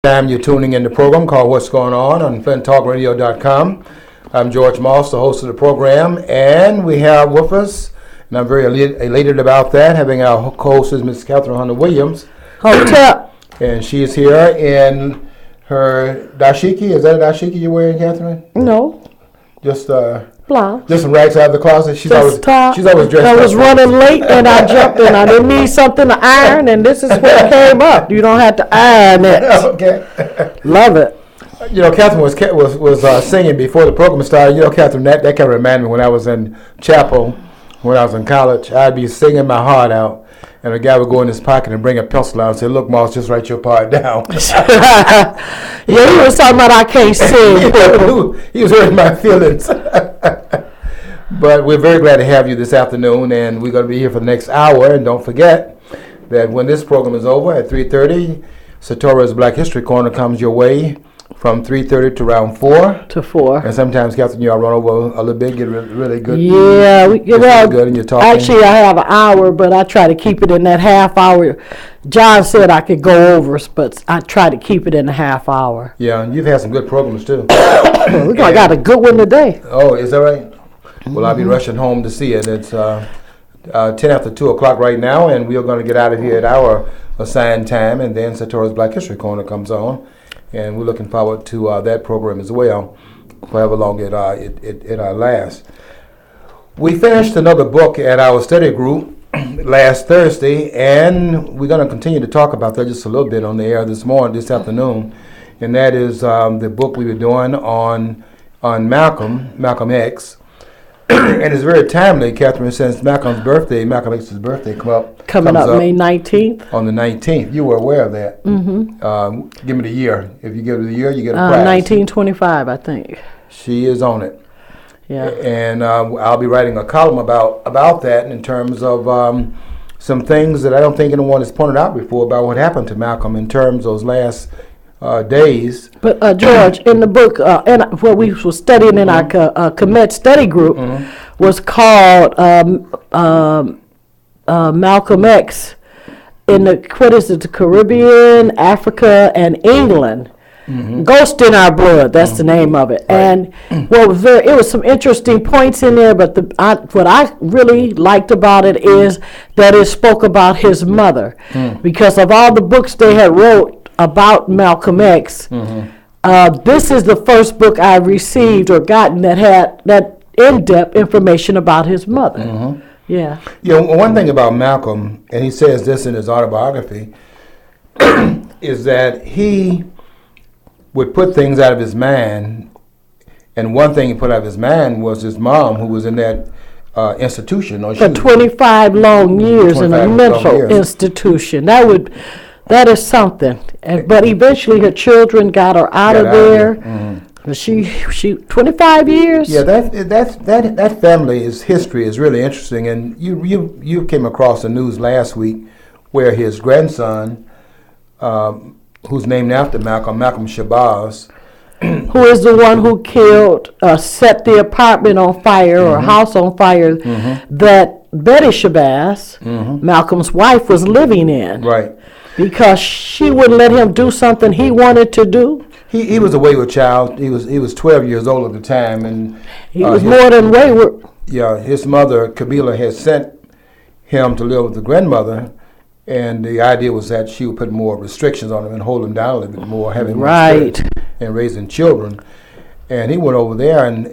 Time you're tuning in the program called What's Going On FlynnTalkRadio.com. I'm George Moss, the host of the program, and we have with us, and I'm very elated about that, having our co-host is Ms. Catherine Hunter Williams. Hotel. And she is here in her dashiki. Is that a dashiki you're wearing, Catherine? No. Just Blouse. just some rags out of the closet. She's always dressed I was up. running late and I jumped in. I didn't need something to iron, and this is what came up. You don't have to iron it. Okay. Love it. You know, Catherine was singing before the program started. You know, Catherine, that kind of reminded me when I was in chapel, when I was in college. I'd be singing my heart out, and a guy would go in his pocket and bring a pencil out and say, "Look, Moss, just write your part down." Yeah, he was talking about I can't sing. He was hurting my feelings. But we're very glad to have you this afternoon, and we're going to be here for the next hour. And don't forget that when this program is over at 3:30, Satori's Black History Corner comes your way from 3:30 to around 4. To 4. And sometimes, Catherine, I'll run over a little bit, get really good. Yeah, really good, and you're talking. Actually, I have an hour, but I try to keep it in that half hour. John said I could go over, but I try to keep it in a half hour. Yeah, and you've had some good programs too. I got a good one today. Oh, is that right? Well, I'll be rushing home to see it. It's 10 after 2 o'clock right now, and we are going to get out of here at our assigned time, and then Satori's Black History Corner comes on, and we're looking forward to that program as well, however long it lasts. We finished another book at our study group last Thursday, and we're going to continue to talk about that just a little bit on the air this afternoon, and that is the book we were doing on Malcolm X. And it's very timely, Catherine, since Malcolm X's birthday Coming up May 19th. On the 19th. You were aware of that. Mm-hmm. Give me the year. If you give it the year, you get a prize. 1925, I think. She is on it. Yeah. And I'll be writing a column about that in terms of some things that I don't think anyone has pointed out before about what happened to Malcolm in terms of those last days. But George, in the book, and what we were studying in our Comet study group was called Malcolm X in the Caribbean, Africa, and England. Ghost in Our Blood, that's the name of it. Right. And it was some interesting points in there, but what I really liked about it is that it spoke about his mother, because of all the books they had wrote about Malcolm X. This is the first book I received or gotten that had that in-depth information about his mother. Yeah. You know, one thing about Malcolm, and he says this in his autobiography, is that he would put things out of his mind, and one thing he put out of his mind was his mom, who was in that institution. For 25 long years in a mental institution. That is something. But eventually her children got her out of there. She 25 years. Yeah, that family's history is really interesting. And you came across the news last week where his grandson, who's named after Malcolm Shabazz, who is the one who killed, set the apartment on fire or house on fire that Betty Shabazz, Malcolm's wife, was living in. Right. Because she wouldn't let him do something he wanted to do. He was a wayward child. He was 12 years old at the time, and he was more than wayward. Yeah, his mother Kabila had sent him to live with the grandmother, and the idea was that she would put more restrictions on him and hold him down a little bit more, having and raising children. And he went over there and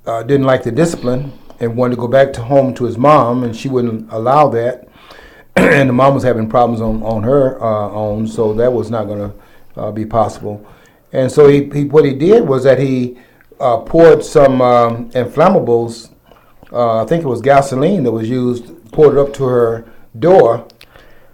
didn't like the discipline and wanted to go back home to his mom, and she wouldn't allow that. And the mom was having problems on her own, so that was not going to be possible. And so what he did was that he poured some inflammables, I think it was gasoline that was used, poured it up to her door,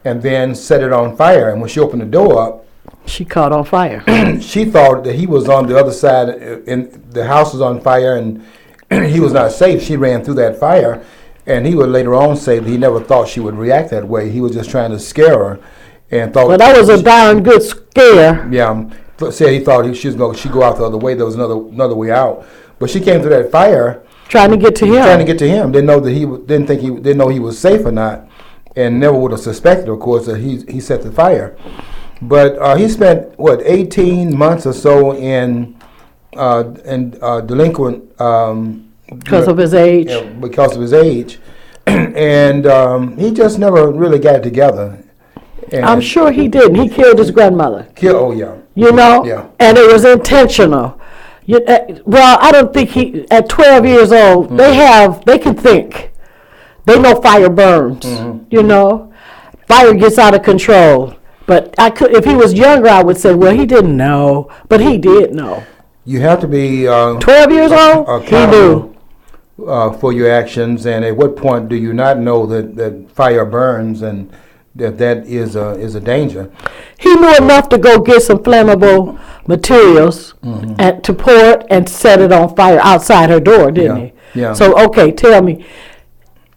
and then set it on fire. And when she opened the door up, she caught on fire. She thought that he was on the other side, and the house was on fire, and he was not safe. She ran through that fire. And he would later on say that he never thought she would react that way. He was just trying to scare her, and thought. Well, that was a darn good scare. Yeah, said he thought she'd go out the other way. There was another way out, but she came through that fire trying to get to him. Didn't know that didn't know he was safe or not, and never would have suspected, of course, that he set the fire. But he spent 18 months or so in delinquent Because of his age. because of his age, and he just never really got it together. And I'm sure he didn't. He killed his grandmother. oh yeah. You know? Yeah. And it was intentional. Well, I don't think he, at 12 years old, they can think. They know fire burns, you know? Fire gets out of control. But if he was younger, I would say, well, he didn't know. But he did know. You have to be 12 years old, he knew. For your actions, and at what point do you not know that fire burns and that is a danger? He knew enough to go get some flammable materials and to pour it and set it on fire outside her door, didn't he? Yeah. So, okay, tell me,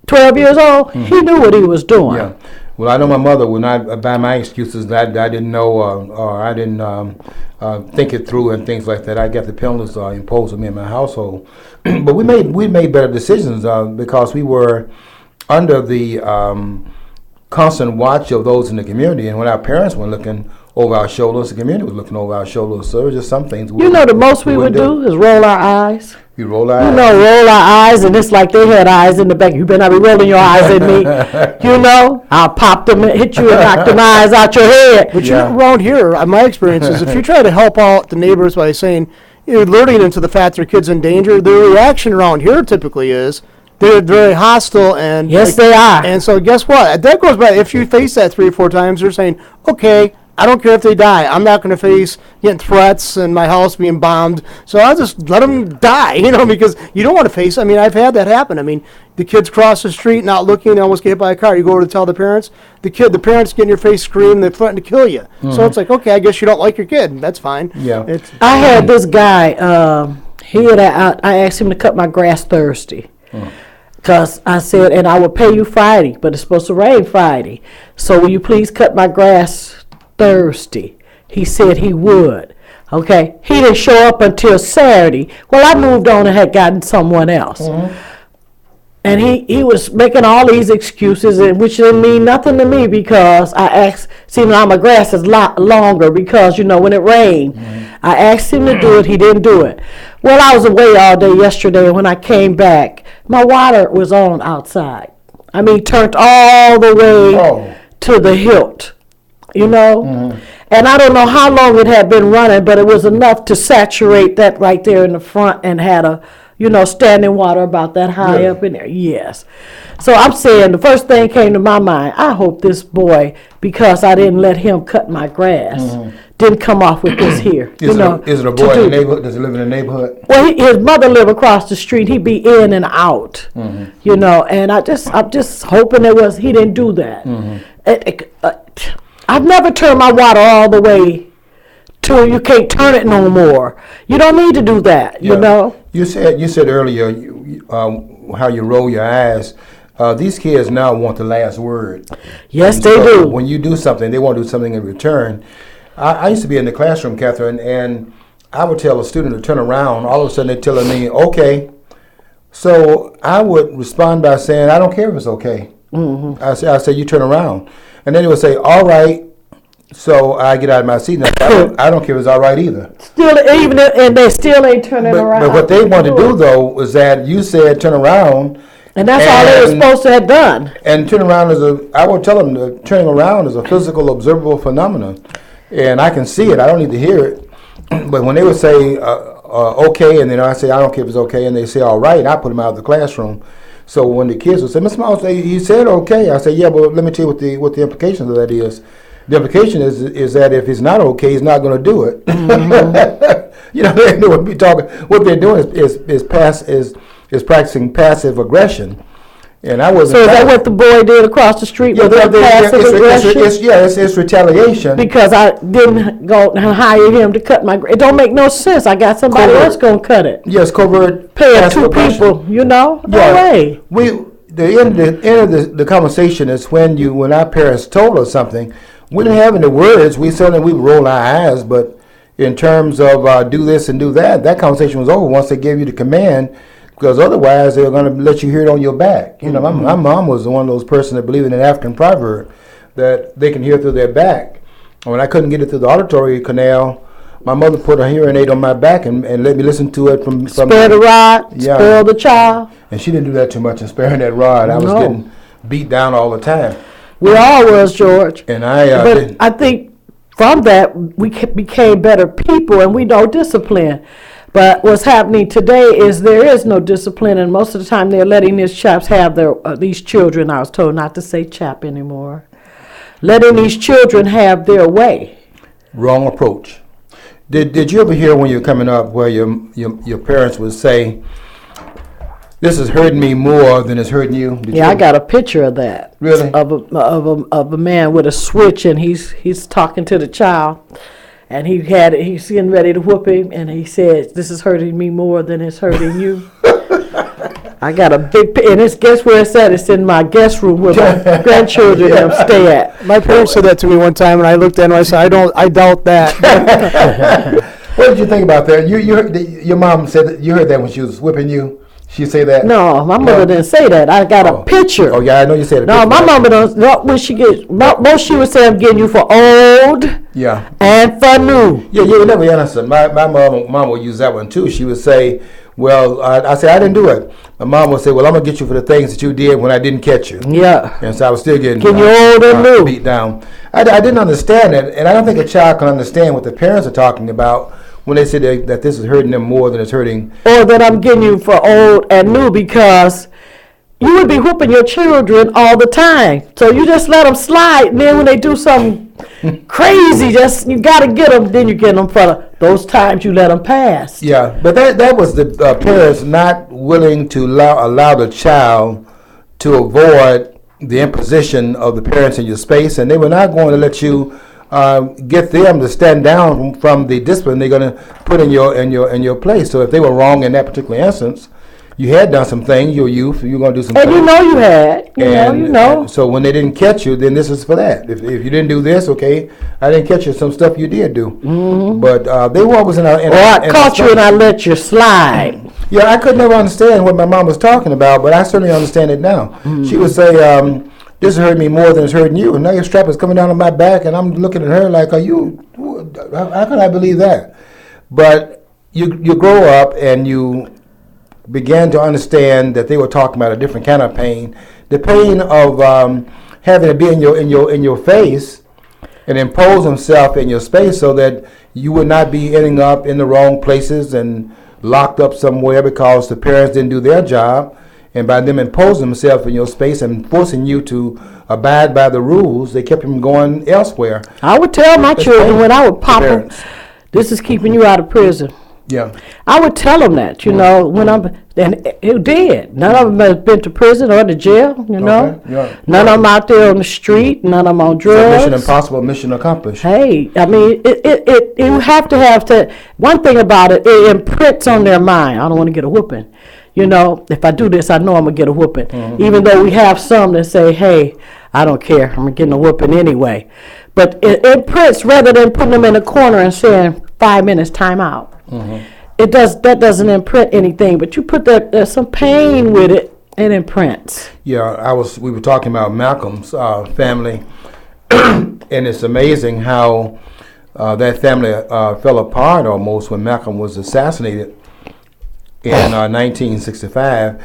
12 years old, he knew what he was doing. Yeah. Well, I know my mother would not buy my excuses that I didn't know or I didn't think it through and things like that. I got the penalties imposed on me in my household. But we made better decisions because we were under the constant watch of those in the community. And when our parents were looking over our shoulders, the community was looking over our shoulders. So there were just some things. You know, the most we would do is roll our eyes. You roll our eyes. You know, roll our eyes, and it's like they had eyes in the back. You better not be rolling your eyes at me. You know, I'll pop them and hit you and knock them eyes out your head. But you know, around here, my experience is if you try to help out the neighbors by saying, you're alerting them to the fact their kid's in danger, their reaction around here typically is they're very hostile. And yes, they are. And so guess what? That goes back. If you face that 3 or 4 times, they're saying, okay, I don't care if they die. I'm not going to face getting threats and my house being bombed. So I'll just let them die, you know, because you don't want to face. I mean, I've had that happen. I mean, the kids cross the street, not looking, they almost get hit by a car. You go over to tell the parents. The parents get in your face, scream, they threaten to kill you. So it's like, okay, I guess you don't like your kid. That's fine. Yeah. I had this guy. I asked him to cut my grass Thursday. Because I said, and I will pay you Friday, but it's supposed to rain Friday. So will you please cut my grass Thursday? He said he would. Okay. He didn't show up until Saturday. Well, I moved on and had gotten someone else. And he was making all these excuses, which didn't mean nothing to me because I asked, see, now my grass is a lot longer because, you know, when it rained, I asked him to do it. He didn't do it. Well, I was away all day yesterday. When I came back, my water was on outside. I mean, turned all the way to the hilt, you know. And I don't know how long it had been running, but it was enough to saturate that right there in the front and had a, you know, standing water about that high up in there. Yes. So I'm saying the first thing came to my mind, I hope this boy, because I didn't let him cut my grass, didn't come off with this here. Is it a boy in the neighborhood? Does he live in the neighborhood? Well, his mother lived across the street. He'd be in and out, you know, and I'm just hoping he didn't do that. I've never turned my water all the way till you can't turn it no more. You don't need to do that, you know. You said earlier how you roll your eyes. These kids now want the last word. Yes, they do. When you do something, they want to do something in return. I used to be in the classroom, Catherine, and I would tell a student to turn around. All of a sudden, they're telling me, okay. So I would respond by saying, I don't care if it's okay. I say, you turn around. And then he would say, all right. So I get out of my seat and I don't care if it's all right either. And they still ain't turning around. But what they want to do, though, was that you said turn around. And that's all they were supposed to have done. And turn around I would tell them that turning around is a physical, observable phenomenon. And I can see it. I don't need to hear it. But when they would say, okay, and then I say, I don't care if it's okay, and they say, all right, I put them out of the classroom. So when the kids would say, Mr. Miles, he said okay. I say, yeah, but let me tell you what the implications of that is. The implication is that if it's not okay, he's not going to do it. You know, what they're doing is practicing passive aggression. And I wasn't. So is that what the boy did across the street with passive aggression? It's retaliation. Because I didn't go and hire him to cut my. It don't make no sense. I got somebody else gonna cut it. Yes, covert. Paying 2 people, you know. No way. The end of the conversation is when our parents told us something. We didn't have any words. We roll our eyes, but in terms of do this and do that, that conversation was over once they gave you the command. Because otherwise, they're going to let you hear it on your back. You know, my mom was one of those persons that believed in an African proverb that they can hear through their back. When I couldn't get it through the auditory canal, my mother put a hearing aid on my back and let me listen to it from Spare the rod, Yeah. spoil the child. And she didn't do that too much in sparing that rod. I was No. getting beat down all the time. We all was, George. And I But didn't- I think from that, we became better people and we know discipline. But what's happening today is there is no discipline, and most of the time they're letting these chaps have their, these children, I was told not to say chap anymore, letting these children have their way. wrong approach. Did you ever hear when you're coming up where your parents would say, "This is hurting me more than it's hurting you"? Did Yeah, you? I got a picture of that. Really? Of a man with a switch, and he's talking to the child, and he's getting ready to whoop him, and he says, "This is hurting me more than it's hurting you." I got a big, and guess where it's at? It's in my guest room where my grandchildren stay at. My parents said that to me one time, and I looked at them and I said, I doubt that. What did you think about that? You heard your mom said that you heard that when she was whipping you. She say that? No, my mother didn't say that. I got a picture. Oh yeah, I know you said it. No, my mama don't. No, when she gets, most she would say, "I'm getting you for old Yeah. and for new." Yeah, you never answered. My mom would use that one too. She would say, "Well, I said I didn't do it." My mom would say, "Well, I'm gonna get you for the things that you did when I didn't catch you." Yeah. And so I was still getting You old and new. beat down. I didn't understand it, and I don't think a child can understand what the parents are talking about when they say that this is hurting them more than it's hurting. Or that I'm getting you for old and new, because you would be whooping your children all the time. So you just let them slide, and then when they do something crazy, you got to get them. Then you get them for those times you let them pass. Yeah, but that was the parents not willing to allow the child to avoid the imposition of the parents in your space, and they were not going to let you get them to stand down from the discipline they're going to put in your place. So if they were wrong in that particular instance, you had done some things. You're youth. You're going to do some And things. you know you had. You know. And so when they didn't catch you, then this is for that. If you didn't do this, okay, I didn't catch you. Some stuff you did do, but they were always in a. Or I caught you and I let you slide. Yeah, I could never understand what my mom was talking about, but I certainly understand it now. She would say, "This hurt me more than it's hurting you," and now your strap is coming down on my back, and I'm looking at her like, "Are you? How can I believe that?" But you grow up and you began to understand that they were talking about a different kind of pain, the pain of having to be in your face and impose himself in your space so that you would not be ending up in the wrong places and locked up somewhere because the parents didn't do their job. And by them imposing themselves in your space and forcing you to abide by the rules, they kept them going elsewhere. I would tell my children when I would pop them, Parents. "This is keeping you out of prison." Yeah. I would tell them that, when and it did. None of them has been to prison or to jail, Okay, yeah. None of them out there on the street, none of them on So Mission drugs. Impossible, mission accomplished. Hey, I mean, you have to, one thing about it, it imprints on their mind. I don't want to get a whooping. If I do this, I know I'm going to get a whooping. Even though we have some that say, "Hey, I don't care, I'm getting a whooping anyway." But it imprints rather than putting them in a corner and saying, 5 minutes, time out. That doesn't imprint anything, but you put there's some pain with it, it imprints. Yeah, we were talking about Malcolm's family, and it's amazing how that family fell apart almost when Malcolm was assassinated in 1965.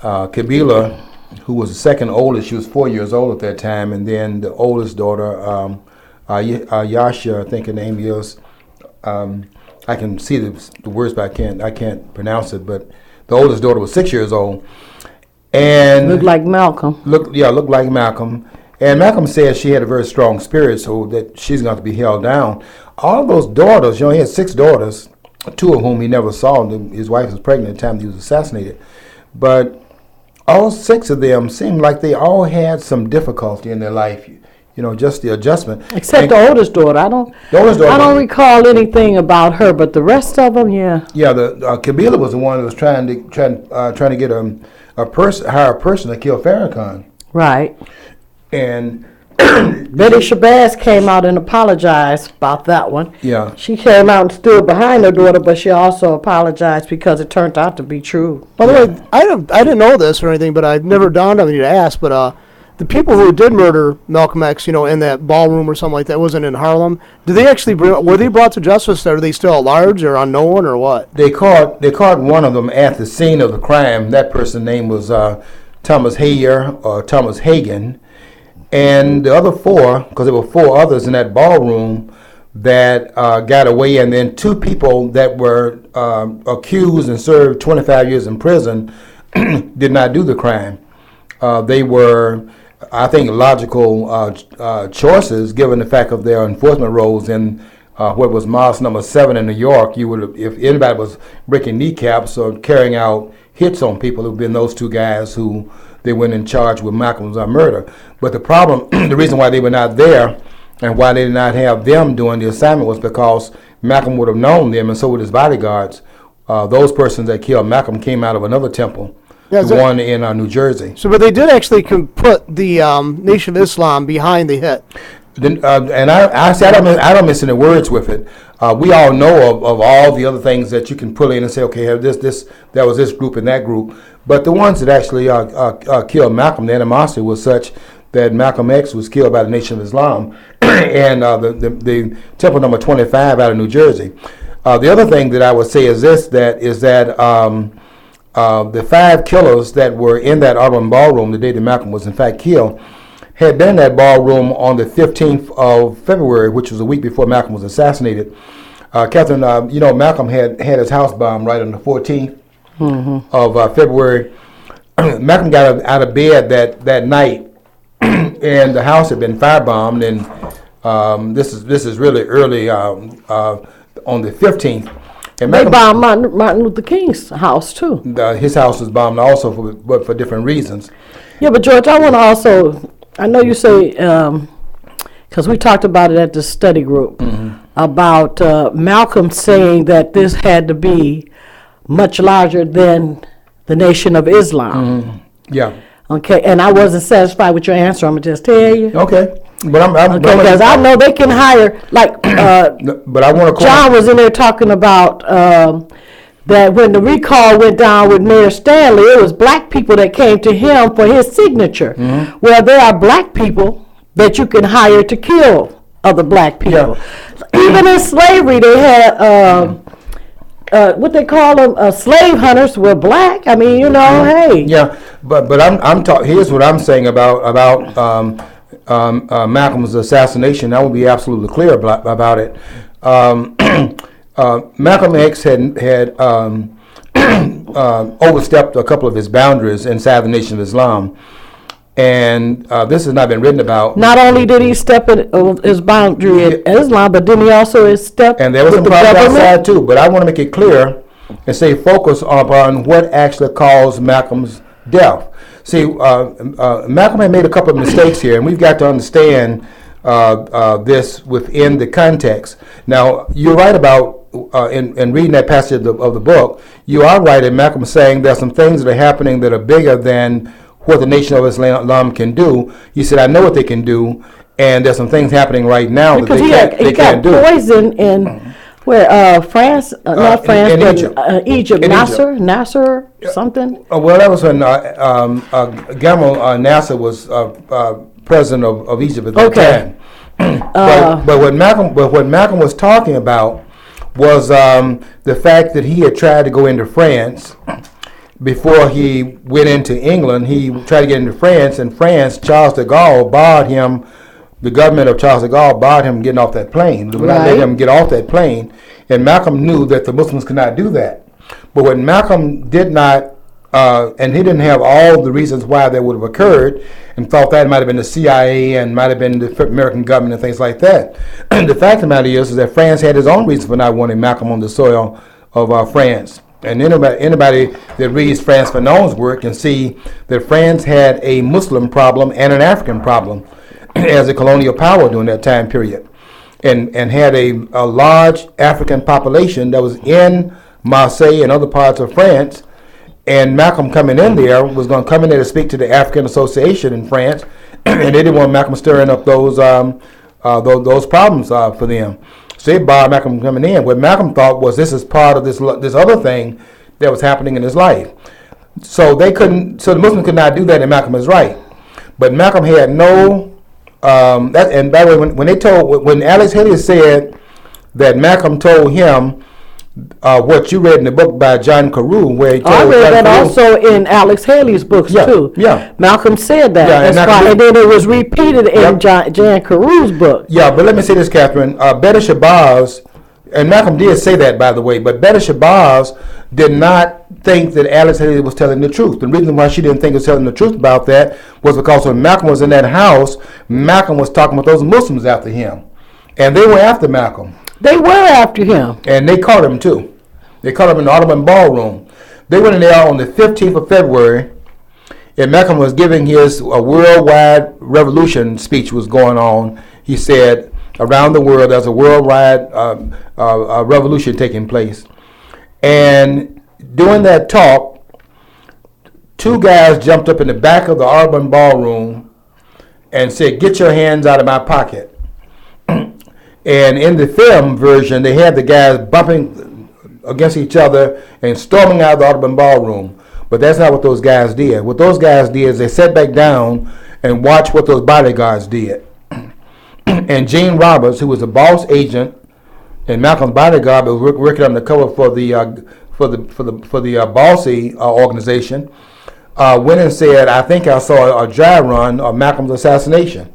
Kabila, who was the second oldest, she was 4 years old at that time, and then the oldest daughter, Yasha, I think her name is. I can see the words, but I can't pronounce it. But the oldest daughter was 6 years old, and Looked like Malcolm. looked like Malcolm. And Malcolm said she had a very strong spirit, so that she's going to be held down. All of those daughters, he had 6 daughters, 2 of whom he never saw. His wife was pregnant at the time he was assassinated. But all 6 of them seemed like they all had some difficulty in their life. Just the adjustment. Except the oldest daughter. I don't recall anything about her, but the rest of them, yeah. Yeah, the Kabila was the one that was trying to get hire a person to kill Farrakhan. Right. And Betty Shabazz came out and apologized about that one. yeah, She came out and stood behind her daughter, but she also apologized because it turned out to be true. By the way, I didn't know this or anything, but I never dawned on me to ask. But the people who did murder Malcolm X, in that ballroom or something like that, wasn't in Harlem. Did they actually were they brought to justice? Or are they still at large or unknown or what? They caught one of them at the scene of the crime. That person's name was Thomas Hayer or Thomas Hagen, and the other four, because there were four others in that ballroom that got away, and then two people that were accused and served 25 years in prison did not do the crime. They were, I think, logical choices given the fact of their enforcement roles in what was Mosque number 7 in New York. You would, if anybody was breaking kneecaps or carrying out hits on people, it would have been those two guys who they went in charge with Malcolm's murder. But the problem, the reason why they were not there and why they did not have them doing the assignment was because Malcolm would have known them, and so would his bodyguards. Those persons that killed Malcolm came out of another temple, the one in New Jersey. So, but they did actually put the Nation of Islam behind the hit. And I don't miss any words with it. We all know of all the other things that you can pull in and say, okay, have this, that was this group and that group. But the ones that actually killed Malcolm, the animosity was such that Malcolm X was killed by the Nation of Islam and the Temple number 25 out of New Jersey. The other thing that I would say is that the 5 killers that were in that Auburn ballroom the day that Malcolm was in fact killed had been in that ballroom on the 15th of February, which was a week before Malcolm was assassinated. Catherine, Malcolm had his house bombed right on the 14th of February. Malcolm got out of bed that night, and the house had been firebombed. And this is really early on the 15th. And they bombed Martin Luther King's house too. His house was bombed also, but for different reasons. Yeah, but George, I want to also. I know you say, because we talked about it at the study group, about Malcolm saying that this had to be much larger than the Nation of Islam. Yeah. Okay, and I wasn't satisfied with your answer. I'm going to just tell you. Okay. But because I know they can hire, like, but I want to. John was in there talking about that when the recall went down with Mayor Stanley, it was black people that came to him for his signature. Well, there are black people that you can hire to kill other black people. Yeah. Even in slavery, they had what they call them, slave hunters were black. I mean, hey. Yeah, but I'm talking. Here's what I'm saying about Malcolm's assassination. I will be absolutely clear about it. Malcolm X had overstepped a couple of his boundaries inside the Nation of Islam, and this has not been written about. Not only did he step in his boundary in Islam, but didn't he also step? And there was some problems outside too. But I want to make it clear and say focus upon what actually caused Malcolm's death. See, Malcolm had made a couple of mistakes here, and we've got to understand this within the context. Now, you're right about in reading that passage of the book. You are right in Malcolm saying there's some things that are happening that are bigger than what the Nation of Islam can do. He said, I know what they can do, and there's some things happening right now because that they can't do. He got poison in where France, not France, in but Egypt. Nasser, something. Well, that was when Gamal Nasser was president of Egypt at that time. But what Malcolm was talking about was the fact that he had tried to go into France before he went into England. He tried to get into France, and Charles de Gaulle barred him. The government of Charles de Gaulle barred him getting off that plane. They would not let him get off that plane, and Malcolm knew that the Muslims could not do that. But what Malcolm did not, and he didn't have all the reasons why that would have occurred, and thought that might have been the CIA and might have been the American government and things like that. And the fact of the matter is that France had its own reason for not wanting Malcolm on the soil of France. And anybody that reads Frantz Fanon's work can see that France had a Muslim problem and an African problem as a colonial power during that time period, and had a large African population that was in Marseille and other parts of France. And Malcolm coming in there was going to come in there to speak to the African Association in France, and they didn't want Malcolm stirring up those problems for them. So they barred Malcolm coming in. What Malcolm thought was this is part of this other thing that was happening in his life. So the Muslims could not do that, and Malcolm is right. But Malcolm had no. And by the way, when Alex Haley said that Malcolm told him what you read in the book by John Carew, where he told I read that Carew, also in Alex Haley's books too. Yeah. Malcolm said that. Yeah, That's why, and then it was repeated in Jan Carew's book. Yeah, but let me say this, Catherine. Betty Shabazz, and Malcolm did say that, by the way, but Betty Shabazz did not think that Alex Haley was telling the truth. The reason why she didn't think he was telling the truth about that was because when Malcolm was in that house, Malcolm was talking about those Muslims after him. And they were after Malcolm. They were after him. And they caught him too. They caught him in the Audubon Ballroom. They went in there on the 15th of February, and Malcolm was giving his worldwide revolution speech was going on. He said, around the world, there's a worldwide revolution taking place. And during that talk, two guys jumped up in the back of the Audubon Ballroom and said, "Get your hands out of my pocket." And in the film version, they had the guys bumping against each other and storming out of the Audubon Ballroom. But that's not what those guys did. What those guys did is they sat back down and watched what those bodyguards did. And Gene Roberts, who was a boss agent and Malcolm's bodyguard, was working undercover for the Bossy organization, went and said, "I think I saw a dry run of Malcolm's assassination."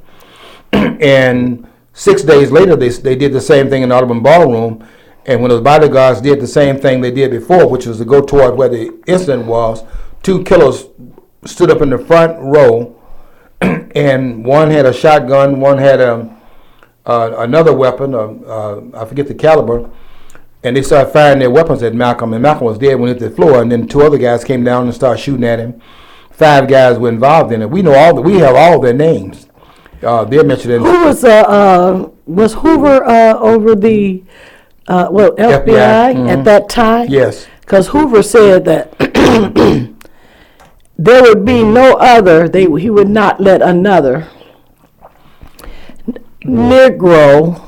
And 6 days later, they did the same thing in the Audubon Ballroom. And when those bodyguards did the same thing they did before, which was to go toward where the incident was, two killers stood up in the front row, and one had a shotgun, one had another weapon, I forget the caliber, and they started firing their weapons at Malcolm, and Malcolm was dead when he hit the floor, and then two other guys came down and started shooting at him. 5 guys were involved in it. We have all their names. They're mentioned in. Who was Hoover over the FBI at that time? Yes. Because Hoover said that there would be no other. He would not let another Negro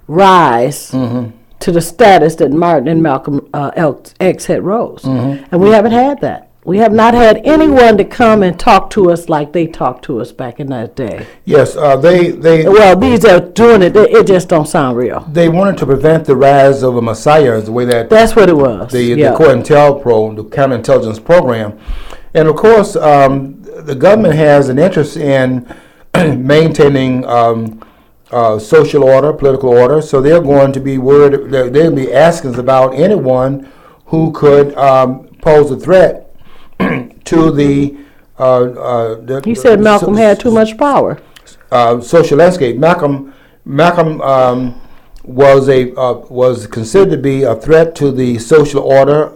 rise to the status that Martin and Malcolm X had rose, and we haven't had that. We have not had anyone to come and talk to us like they talked to us back in that day. Yes, they. Well, these are doing it. It just don't sound real. They wanted to prevent the rise of a messiah, is the way that. That's what it was. The COINTELPRO, the counterintelligence program, and of course, the government has an interest in maintaining social order, political order. So they're going to be worried. They'll be asking about anyone who could pose a threat to the. He said Malcolm had too much power. Social landscape. Malcolm was considered to be a threat to the social order,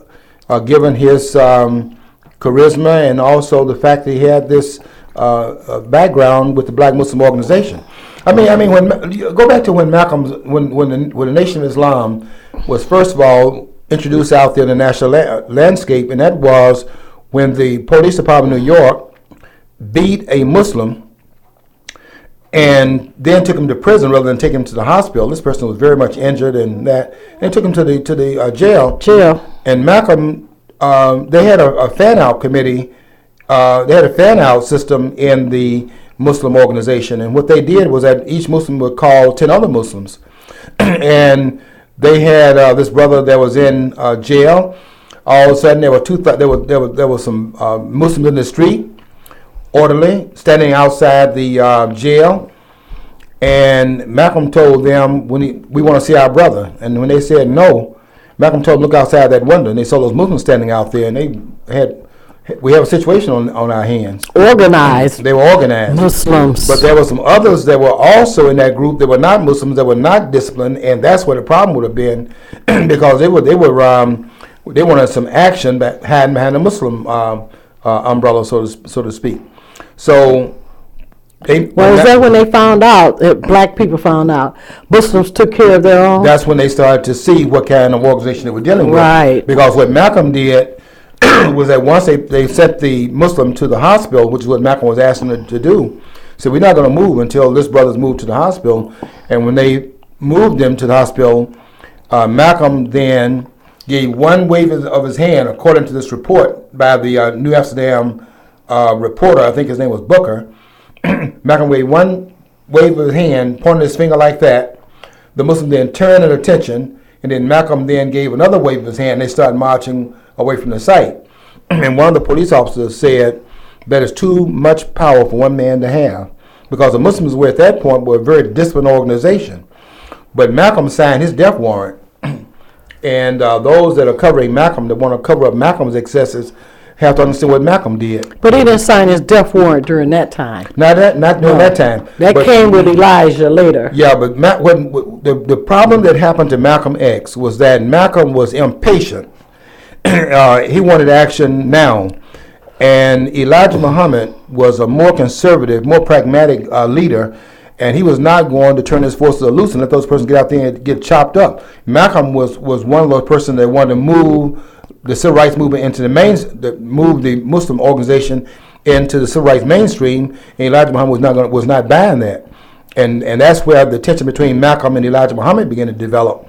given his charisma and also the fact that he had this background with the Black Muslim organization. I mean, when go back to when the Nation of Islam was first of all introduced out there in the national landscape, and that was when the police department of New York beat a Muslim and then took him to prison rather than take him to the hospital. This person was very much injured, and they took him to the jail. And Malcolm, they had a fan out committee. They had a fan out system in the Muslim organization, and what they did was that each Muslim would call 10 other Muslims, and they had this brother that was in jail. All of a sudden, there were some Muslims in the street, orderly, standing outside the jail, and Malcolm told them, we want to see our brother. And when they said no, Malcolm told them, look outside that window, and they saw those Muslims standing out there, and we have a situation on our hands. Organized. They were organized. Muslims. But there were some others that were also in that group that were not Muslims, that were not disciplined, and that's where the problem would have been, because they wanted some action that had behind the Muslim umbrella, so to speak. So, is that when they found out, black people found out, Muslims took care of their own? That's when they started to see what kind of organization they were dealing with. Right. Because what Malcolm did was that once they sent the Muslim to the hospital, which is what Malcolm was asking them to do, said, we're not going to move until this brother's moved to the hospital. And when they moved them to the hospital, Malcolm then gave one wave of his hand, according to this report by the New Amsterdam reporter, I think his name was Booker, Malcolm waved one wave of his hand, pointing his finger like that. The Muslims then turned their attention, and then Malcolm then gave another wave of his hand. And they started marching away from the site. And one of the police officers said that it's too much power for one man to have, because the Muslims were at that point were a very disciplined organization. But Malcolm signed his death warrant, and those that are covering Malcolm, that want to cover up Malcolm's excesses, have to understand what Malcolm did. But he didn't sign his death warrant during that time. Not during that time. That came with Elijah later. Yeah, but the problem that happened to Malcolm X was that Malcolm was impatient. He wanted action now. And Elijah Muhammad was a more conservative, more pragmatic leader, and he was not going to turn his forces loose and let those persons get out there and get chopped up. Malcolm was one of those persons that wanted to move the civil rights movement into move the Muslim organization into the civil rights mainstream, and Elijah Muhammad was not buying that, and that's where the tension between Malcolm and Elijah Muhammad began to develop,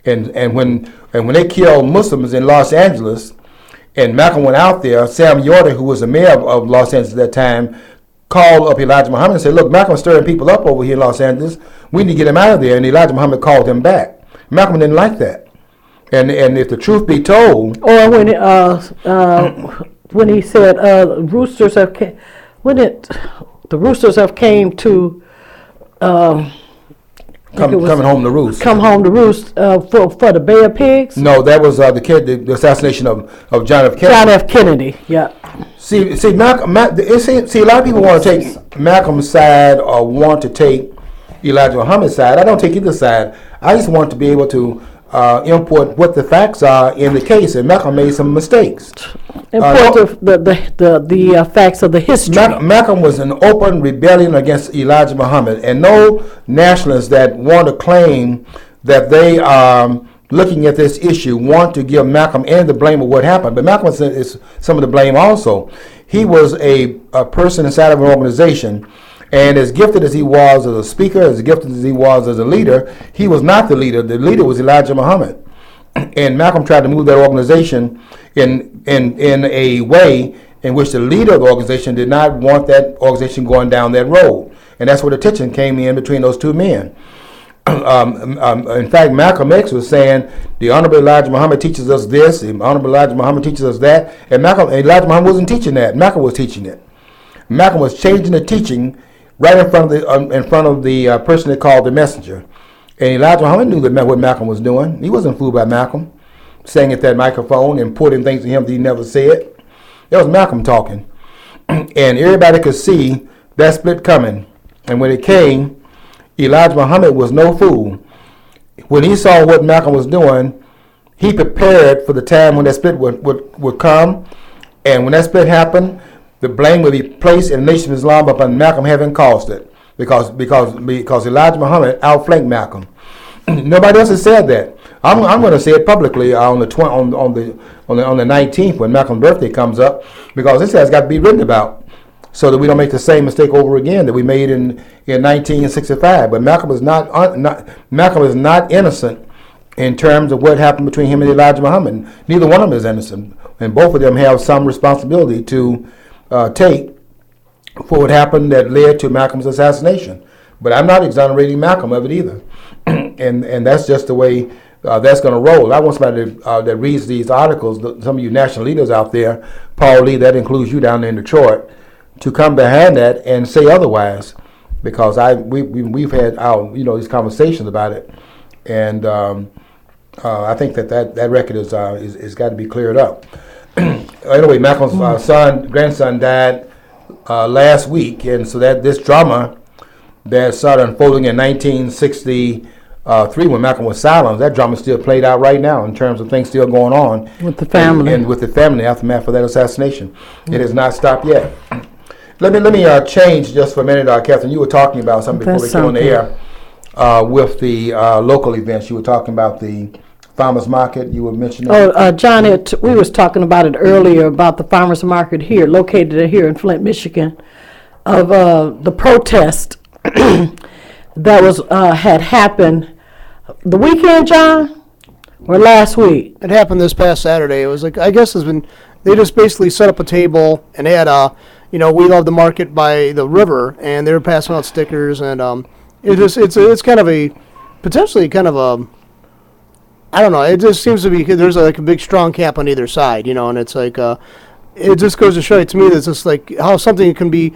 and when they killed Muslims in Los Angeles, and Malcolm went out there, Sam Yorter, who was the mayor of Los Angeles at that time, called up Elijah Muhammad and said, "Look, Malcolm's stirring people up over here in Los Angeles. We need to get him out of there." And Elijah Muhammad called him back. Malcolm didn't like that. And if the truth be told, or when he said roosters have the roosters have came to coming home to roost. Come home to roost for the Bay of Pigs. No, that was the assassination of John F. Kennedy. John F. Kennedy. Yeah. See, Malcolm. See, a lot of people want to take Malcolm's side or want to take Elijah Muhammad's side. I don't take either side. I just want to be able to import what the facts are in the case, and Malcolm made some mistakes. Import the facts of the history. Malcolm was an open rebellion against Elijah Muhammad, and no nationalists that want to claim that they are looking at this issue want to give Malcolm any of the blame of what happened. But Malcolm is some of the blame also. He was a person inside of an organization, and as gifted as he was as a speaker, as gifted as he was as a leader, he was not the leader. The leader was Elijah Muhammad. And Malcolm tried to move that organization in a way in which the leader of the organization did not want that organization going down that road. And that's where the tension came in between those two men. In fact, Malcolm X was saying, the Honorable Elijah Muhammad teaches us this, the Honorable Elijah Muhammad teaches us that, and Elijah Muhammad wasn't teaching that. Malcolm was teaching it. Malcolm was changing the teaching right in front of the person they called the messenger. And Elijah Muhammad knew what Malcolm was doing. He wasn't fooled by Malcolm saying at that microphone and putting things to him that he never said. That was Malcolm talking. And everybody could see that split coming. And when it came, Elijah Muhammad was no fool. When he saw what Malcolm was doing, he prepared for the time when that split would come. And when that split happened, the blame would be placed in the Nation of Islam upon Malcolm having caused it, because Elijah Muhammad outflanked Malcolm. Nobody else has said that. I'm going to say it publicly on the 19th when Malcolm's birthday comes up, because this has got to be written about, so that we don't make the same mistake over again that we made in 1965. But Malcolm is not innocent in terms of what happened between him and Elijah Muhammad. Neither one of them is innocent, and both of them have some responsibility to take for what happened that led to Malcolm's assassination. But I'm not exonerating Malcolm of it either, and that's just the way that's going to roll. I want somebody that reads these articles, some of you national leaders out there, Paul Lee, that includes you down there in Detroit, to come behind that and say otherwise, because we've had these conversations about it, and I think that record is got to be cleared up. Anyway, Malcolm's grandson died last week, and so that this drama that started unfolding in 1963 when Malcolm was silenced, that drama is still played out right now in terms of things still going on with the family and with the family aftermath of that assassination. It has not stopped yet. Let me change just for a minute, Catherine. You were talking about something before we came on the air with the local events. You were talking about the farmers market. You were mentioning. John, we was talking about it earlier about the farmers market here, located here in Flint, Michigan, of the protest that was had happened the weekend, John, or last week. It happened this past Saturday. It was like, I guess they just basically set up a table and they had we love the market by the river, and they were passing out stickers, and it's kind of a potentially kind of a, I don't know. It just seems to be there's like a big strong camp on either side, and it's like it just goes to show you to me that it's just like how something can be.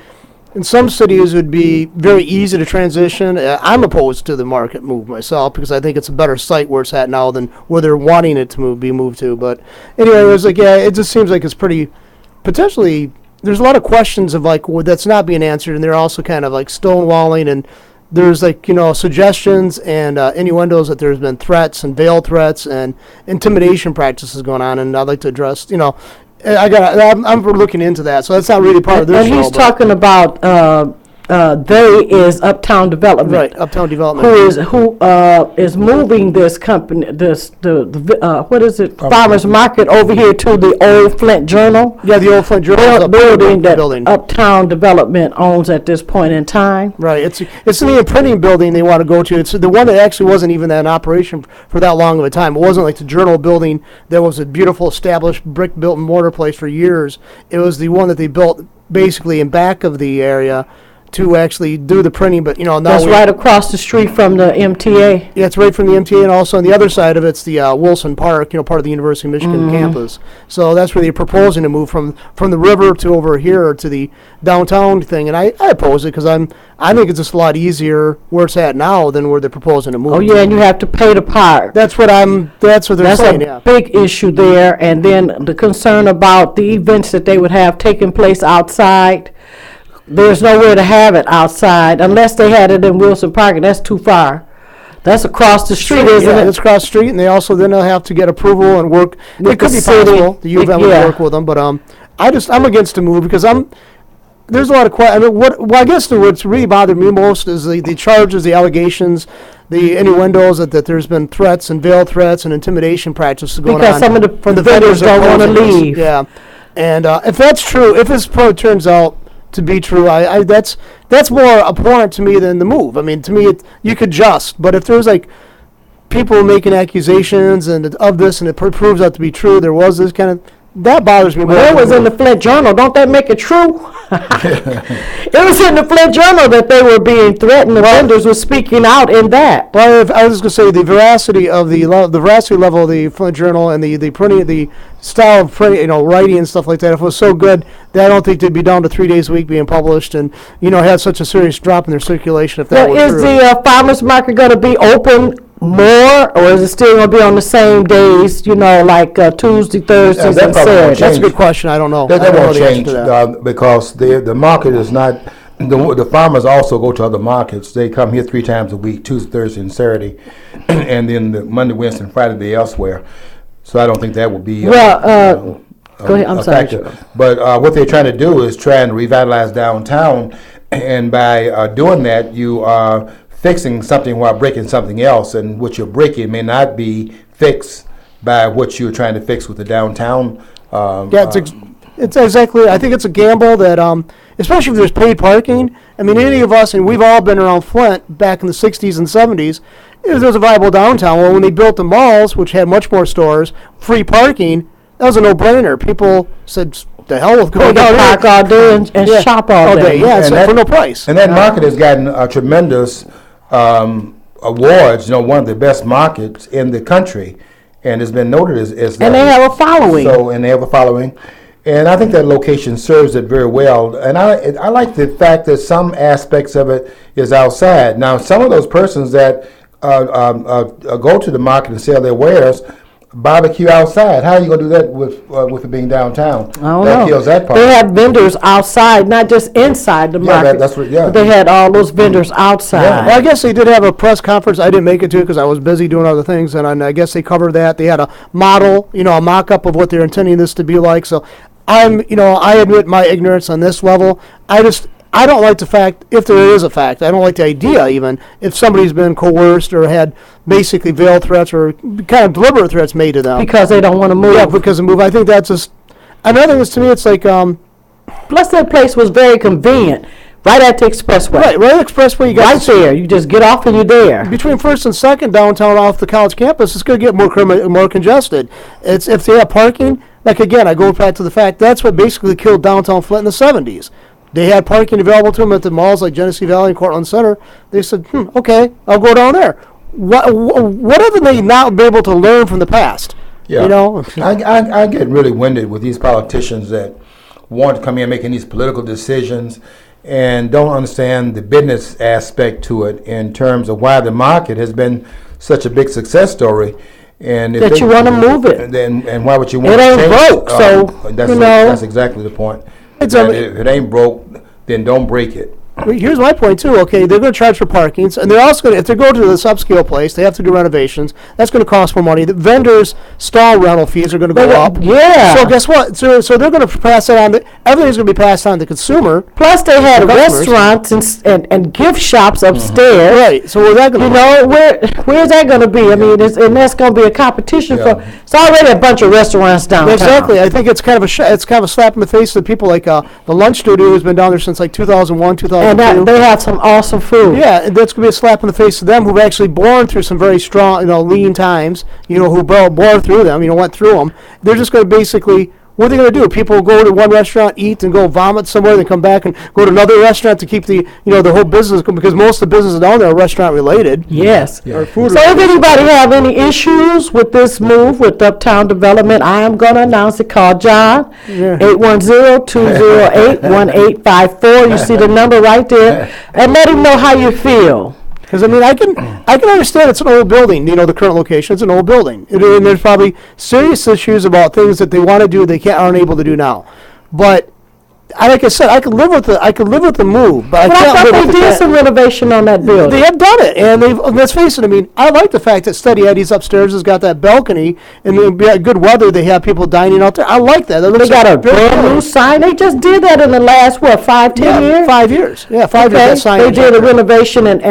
In some cities, it would be very easy to transition. I'm opposed to the market move myself because I think it's a better site where it's at now than where they're wanting it to be moved to. But anyway, it was like, yeah, it just seems like it's pretty potentially. There's a lot of questions of like that's not being answered, and they're also kind of like stonewalling, and there's like suggestions and innuendos that there's been threats and veiled threats and intimidation practices going on, and I'd like to address I'm looking into that, so that's not really part of this show. And he's talking about they is Uptown Development, right? Uptown Development, who is moving this company, what is it, Farmers Market over here to the old Flint Journal. Yeah, the old Flint Journal building that Uptown Development owns at this point in time. Right, it's in the imprinting building they want to go to. It's the one that actually wasn't even in operation for that long of a time. It wasn't like the Journal building that was a beautiful established brick built and mortar place for years. It was the one that they built basically in back of the area to actually do the printing, but now that's right across the street from the MTA. Yeah, it's right from the MTA, and also on the other side of it's the Wilson Park, part of the University of Michigan campus. So that's where they're proposing to move from the river to over here to the downtown thing, and I oppose it because I think it's just a lot easier where it's at now than where they're proposing to move. Oh yeah, and you have to pay to park. That's what they're saying. That's a big issue there, and then the concern about the events that they would have taking place outside. There's nowhere to have it outside unless they had it in Wilson Park, and that's too far. That's across the street, isn't it? It's across the street, and they also then they'll have to get approval and work. It could be possible. The U of M would work with them, but I'm against the move because there's a lot of questions. I guess what's really bothered me most is the charges, the allegations, the innuendos that there's been threats and veiled threats and intimidation practices going on. Because some of the vendors don't want to leave. Yeah, and if that's true, if this turns out to be true, that's more abhorrent to me than the move. I mean, to me, you could but if there's like people making accusations and of this, and it proves out to be true, there was this kind of. That bothers me. Well, it was in the Flint Journal. Don't that make it true? It was in the Flint Journal that they were being threatened. The vendors were speaking out in that. Well, I was going to say the veracity level of the Flint Journal and the printing, the style of printing, writing and stuff like that. If it was so good, that I don't think they'd be down to 3 days a week being published, and had such a serious drop in their circulation. If that were true. Is the farmers market going to be open more, or is it still going to be on the same days, like Tuesday, Thursdays, and Saturdays? That's a good question. I don't know. That won't change because the market is not. The farmers also go to other markets. They come here 3 times a week, Tuesday, Thursday, and Saturday, and then the Monday, Wednesday, and Friday they're elsewhere. So I don't think that will be. Go ahead. I'm sorry. But what they're trying to do is try and revitalize downtown, and by doing that, you are fixing something while breaking something else, and what you're breaking may not be fixed by what you're trying to fix with the downtown. It's exactly. I think it's a gamble that, especially if there's paid parking. I mean, any of us, and we've all been around Flint back in the '60s and '70s. There was a viable downtown. Well, when they built the malls, which had much more stores, free parking, that was a no-brainer. People said, "The hell with going down park all day and shop all day." Yeah, so for no price. And that market has gotten a tremendous awards. One of the best markets in the country, and it's been noted as that. And they have a following. And they have a following, and I think that location serves it very well. And I like the fact that some aspects of it is outside. Now, some of those persons that go to the market and sell their wares barbecue outside. How are you going to do that with it being downtown? I don't that know. Kills that part. They had vendors outside, not just inside the market. But they had all those vendors outside. Yeah. Well, I guess they did have a press conference. I didn't make it to it because I was busy doing other things, and I guess they covered that. They had a model, a mock-up of what they're intending this to be like. So I admit my ignorance on this level. I don't like the fact, if there is a fact, I don't like the idea even, if somebody's been coerced or had basically veiled threats or kind of deliberate threats made to them. Because they don't want to move. Yeah, because of move. I think that's just, another thing is, to me, it's like... Plus that place was very convenient. Right at the expressway. Right at the expressway. You got right there. You just get off and you're there. Between 1st and 2nd downtown off the college campus, it's going to get more congested. If they have parking, like again, I go back to the fact that's what basically killed downtown Flint in the 70s. They had parking available to them at the malls like Genesee Valley and Cortland Center. They said, okay, I'll go down there. What have they not been able to learn from the past? Yeah. You know? I get really winded with these politicians that want to come in making these political decisions and don't understand the business aspect to it in terms of why the market has been such a big success story. And if That you want to move it. and why would you want It to ain't change broke, so, that's exactly the point. It's That a- if it ain't broke, then don't break it. Here's my point too. Okay, they're going to charge for parkings, and they're also going to, if they go to this upscale place, they have to do renovations. That's going to cost more money. The vendors' stall rental fees are going to go up. Yeah. So guess what? So they're going to pass it on. Everything's going to be passed on to the consumer. Plus, they had Customers. restaurants and gift shops upstairs. Right. So where's that going to? You know, where's that going to be? I mean, and that's going to be a competition Yeah. for. It's already a bunch of restaurants downtown. Exactly. I think it's kind of a slap in the face to people like the Lunch Studio, who's been down there since like 2001, 2002. And they have some awesome food. Yeah, and that's going to be a slap in the face to them who've actually borne through some very strong, lean times, who bore through them, went through them. They're just going to basically, what are they going to do? People go to one restaurant, eat, and go vomit somewhere, then come back and go to another restaurant to keep the whole business, because most of the businesses down there are rrestaurant related. Yes. Or food So if anybody have any issues with this move with Uptown Development, I am going to announce it. Call John, 810-208-1854. You see the number right there. And let him know how you feel. Because I can understand it's an old building. The current location, it's an old building, and there's probably serious issues about things that they want to do they aren't able to do now. But like I said, I could live with the move, but But I I can't thought live they with the did fact- some renovation on that They building. have done it, and let's face it. I like the fact that Steady Eddie's upstairs has got that balcony, and it'll be good weather. They have people dining out there. I like that. That They looks got a very brand new cool. sign. They just did that in the last, 5-10 years? 5 years. Yeah, 5 Okay, years. That sign they is did a up there. renovation and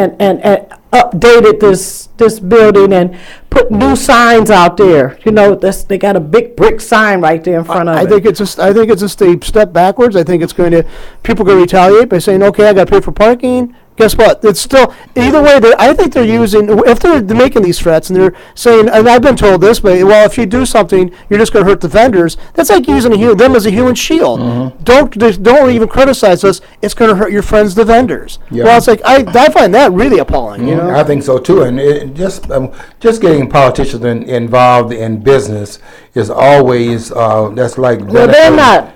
updated this building and put new signs out there. They got a big brick sign right there in front of I it. think it's just a step backwards. I think it's going to people going to retaliate by saying, okay, I got to pay for parking. Guess what? It's still either way. I think they're using if they're making these threats and they're saying, and I've been told this, but if you do something, you're just going to hurt the vendors. That's like using them as a human shield. Don't even criticize us. It's going to hurt your friends, the vendors. Yeah. Well, it's like I find that really appalling. I think so too, and just getting politicians involved in business is always that's like Well, they're not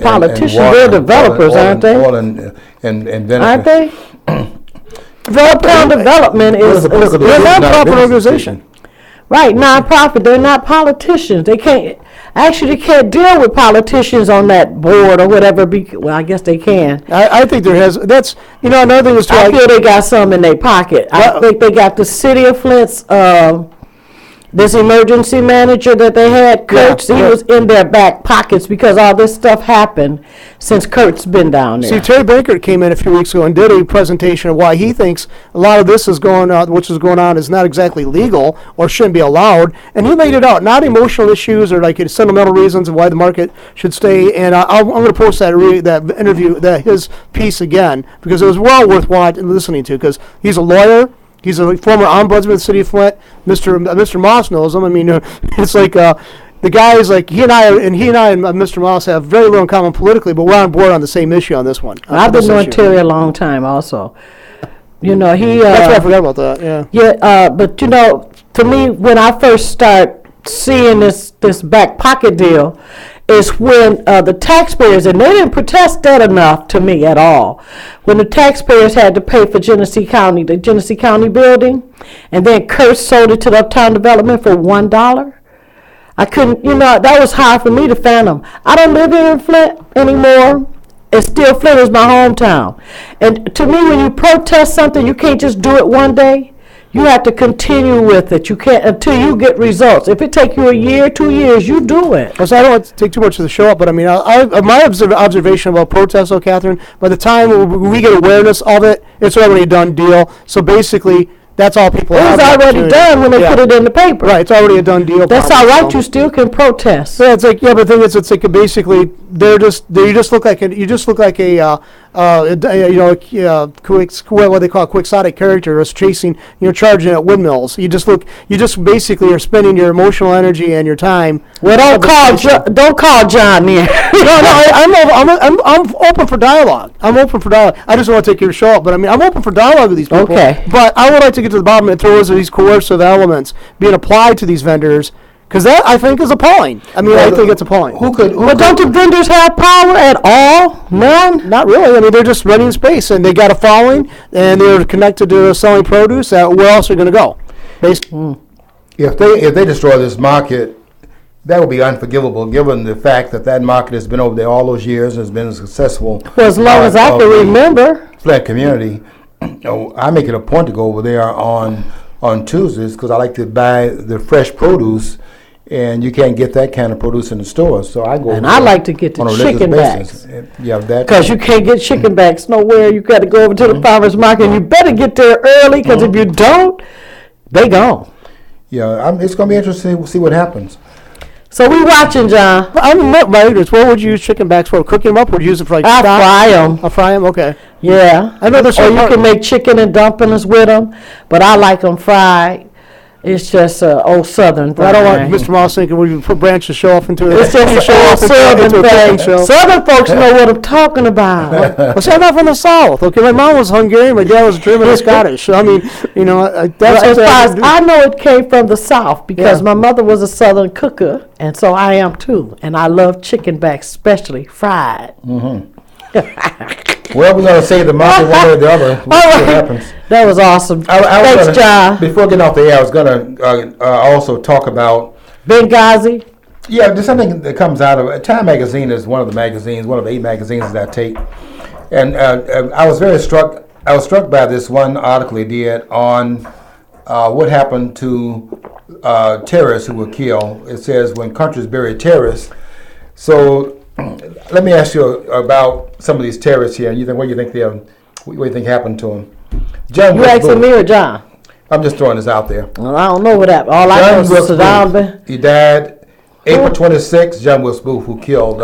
politicians, they're developers, aren't they? Oil and vinegar. Aren't they? Uptown Development is They're a nonprofit organization. right, nonprofit. They're not politicians. They can't deal with politicians on that board or whatever. Well, I guess they can. I think there has. That's another thing is I feel they got some in their pocket. I think they got the city of Flint's this emergency manager that they had, Kurtz. He was in their back pockets because all this stuff happened since Kurt's been down there. See, Terry Bankert came in a few weeks ago and did a presentation of why he thinks a lot of this which is going on, is not exactly legal or shouldn't be allowed. And he laid it out, not emotional issues or like sentimental reasons of why the market should stay. And I'm going to post that interview, his piece again, because it was well worth listening to, because he's a lawyer. He's a former ombudsman of the city of Flint. Mr. Moss knows him. It's like the guy is like he and I and Mr. Moss have very little in common politically, but we're on board on the same issue on this one. I've been knowing Terry a long time also. He That's why I forgot about that. Yeah. Yeah, but to me, when I first start seeing this back pocket deal, is when the taxpayers, and they didn't protest that enough to me at all, when the taxpayers had to pay for the Genesee County building, and then Kurt sold it to the Uptown Development for $1. I couldn't, that was hard for me to fathom. I don't live here in Flint anymore. It's still Flint is my hometown. And to me, when you protest something, you can't just do it one day. You have to continue with it. You can't until you get results. If it takes you a year, 2 years, you do it. So I don't want to take too much of the show up, but my observation about protests, Catherine, by the time we get awareness of it, it's already a done deal. So basically, that's all people have. It was already done when they put it in the paper. Right, it's already a done deal. That's probably, all right. so. You still can protest. Yeah, it's like but the thing is, it's like basically you just look like a what they call a quixotic character is chasing, charging at windmills. You just basically are spending your emotional energy and your time. Well, don't call John then. I'm open for dialogue. I just want to take your show up, but I'm open for dialogue with these people. Okay. But I would like to get to the bottom of it. Those are these coercive elements being applied to these vendors. Because that, I think, is appalling. I think it's appalling. But don't the vendors have power at all? None? Not really. They're just running space, and they got a following, and they're connected to selling produce. Where else are they going to go? If they destroy this market, that would be unforgivable, given the fact that market has been over there all those years and has been successful. For as long as I can remember. Flint community. I make it a point to go over there on Tuesdays because I like to buy the fresh produce. And you can't get that kind of produce in the stores, so I go. And I like to get the chicken backs. Yeah, that. Because you can't get chicken backs nowhere. You got to go over to the farmers market, and you better get there early. Because if you don't, they gone. Yeah, it's going to be interesting to see what happens. So we watching, John. What would you use chicken backs for? Cooking them up, or use it for I fry them. I fry them. Okay. Yeah, I know there's. Or you can make chicken and dumplings with them, but I like them fried. It's just old Southern thing. I don't want Mr. Moss thinking we put branch the show off into it. It's just an old Southern thing. Southern folks know what I'm talking about. Well, see, I'm not from the South. Okay, my mom was Hungarian, my dad was German and Scottish. So, that's I know it came from the South because my mother was a Southern cooker, and so I am too. And I love chicken backs, especially fried. Mm-hmm. Well, we're going to save the market one way or the other. We'll see what happens. That was awesome. Thanks, John. Before getting off the air, I was going to also talk about Benghazi. Yeah, there's something that comes out of Time Magazine is one of the magazines, one of the 8 magazines that I take, and I was struck by this one article he did on what happened to terrorists who were killed. It says when countries bury terrorists. So let me ask you about some of these terrorists here, and what do you think happened to them? John You asking me or John? I'm just throwing this out there. Well, I don't know what happened. All I know is Saddam. He died April 26th. John Wilkes Booth, who killed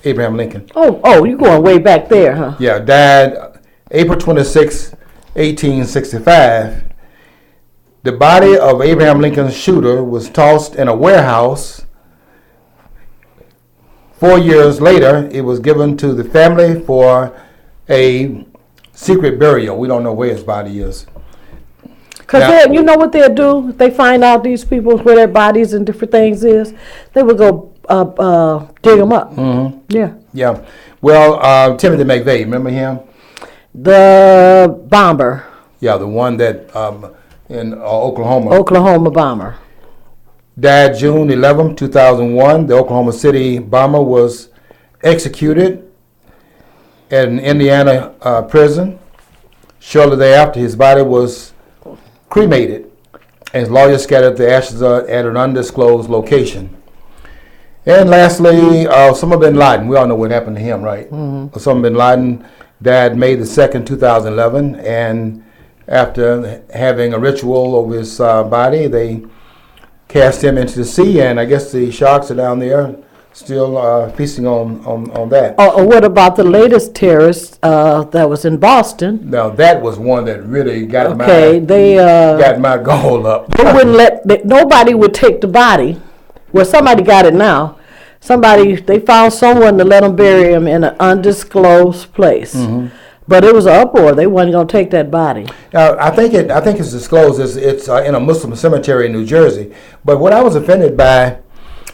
Abraham Lincoln. Oh, you going way back there, huh? Yeah, died April 26, 1865. The body of Abraham Lincoln's shooter was tossed in a warehouse. 4 years later, it was given to the family for a secret burial. We don't know where his body is. Because you know what they'll do? If they find out these people where their bodies and different things is, they will go dig them up. Mm-hmm. Yeah. Yeah. Well, Timothy McVeigh, remember him? The bomber. Yeah, the one that in Oklahoma. Oklahoma bomber. Died June 11, 2001. The Oklahoma City bomber was executed at an Indiana prison. Shortly thereafter, his body was cremated, and his lawyers scattered the ashes at an undisclosed location. And lastly, Osama bin Laden. We all know what happened to him, right? Mm-hmm. Osama bin Laden died May the 2nd, 2011, and after having a ritual over his body, they cast him into the sea, and I guess the sharks are down there still feasting on that. What about the latest terrorist that was in Boston? Now that was one that really got got my goal up. They wouldn't nobody would take the body. Well, somebody got it now. They found someone to let them bury him in an undisclosed place. Mm-hmm. But it was an uproar. They wasn't going to take that body. Now, I think it's disclosed. It's in a Muslim cemetery in New Jersey. But what I was offended by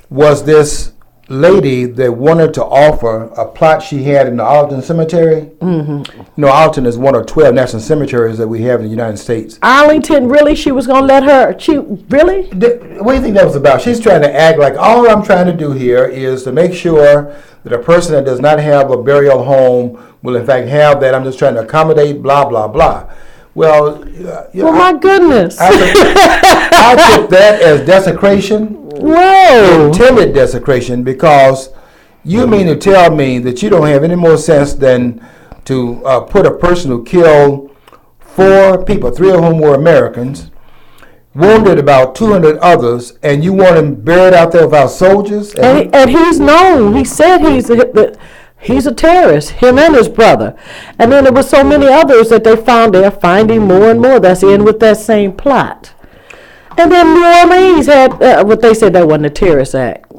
was this lady that wanted to offer a plot she had in the Arlington Cemetery. Mm-hmm. You know, Arlington is one of 12 national cemeteries that we have in the United States. Arlington, really? She was going to let her? Really? What do you think that was about? She's trying to act like all I'm trying to do here is to make sure that a person that does not have a burial home will in fact have that. I'm just trying to accommodate, blah, blah, blah. Well, my goodness. I took that as desecration. Whoa. Intended desecration, because you mean to tell me that you don't have any more sense than to put a person who killed 4 people, 3 of whom were Americans, wounded about 200 others, and you want him buried out there without soldiers? And he's known. He said he's he's a terrorist, him and his brother. And then there were so many others that they found. They're finding more and more that's in with that same plot. And then New Orleans had what they said that wasn't a terrorist act.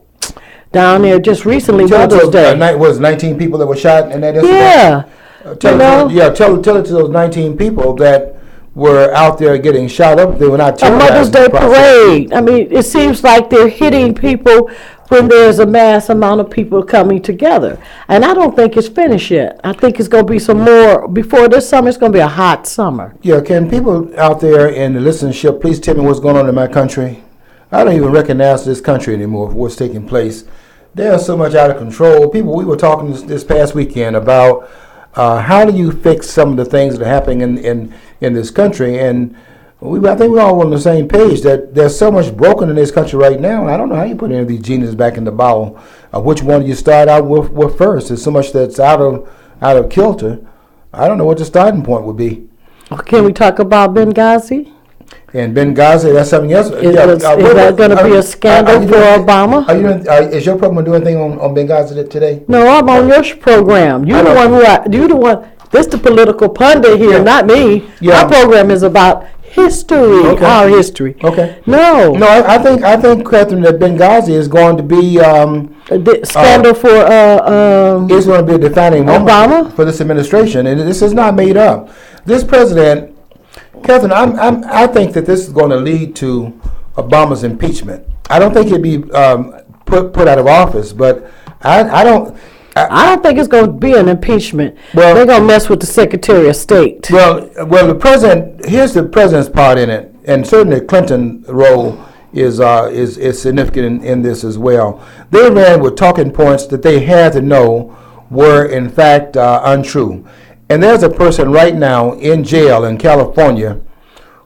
Down there just recently, Mother's Day. Was 19 people that were shot in that incident? Yeah. Tell it to those 19 people that were out there getting shot up. They were not A terrorized. Mother's Day parade. I mean, it seems like they're hitting people when there's a mass amount of people coming together. And I don't think it's finished yet. I think it's going to be some more. Before this summer, it's going to be a hot summer. Yeah, can people out there in the listenership please tell me what's going on in my country? I don't even recognize this country anymore for what's taking place. There's so much out of control. People, we were talking this past weekend about how do you fix some of the things that are happening in this country, and I think we're all on the same page that there's so much broken in this country right now. I don't know how you put any of these geniuses back in the bottle. Which one do you start out with first? There's so much that's out of kilter. I don't know what the starting point would be. Can we talk about Benghazi? And Benghazi, that's something else. Is that going to be a scandal for Obama? Is your program doing anything on Benghazi today? No, I'm on your program. You're the one. This the political pundit here, not me. Yeah. My program is about history, our history. Okay. No, I think Catherine, that Benghazi is going to be the scandal for it's going to be a defining moment Obama for this administration, and this is not made up. This president, Catherine, I think that this is going to lead to Obama's impeachment. I don't think he'd be put out of office, but I don't think it's going to be an impeachment. Well, they're going to mess with the Secretary of State. Well, the president. Here's the president's part in it, and certainly Clinton's role is significant in this as well. They ran with talking points that they had to know were in fact untrue. And there's a person right now in jail in California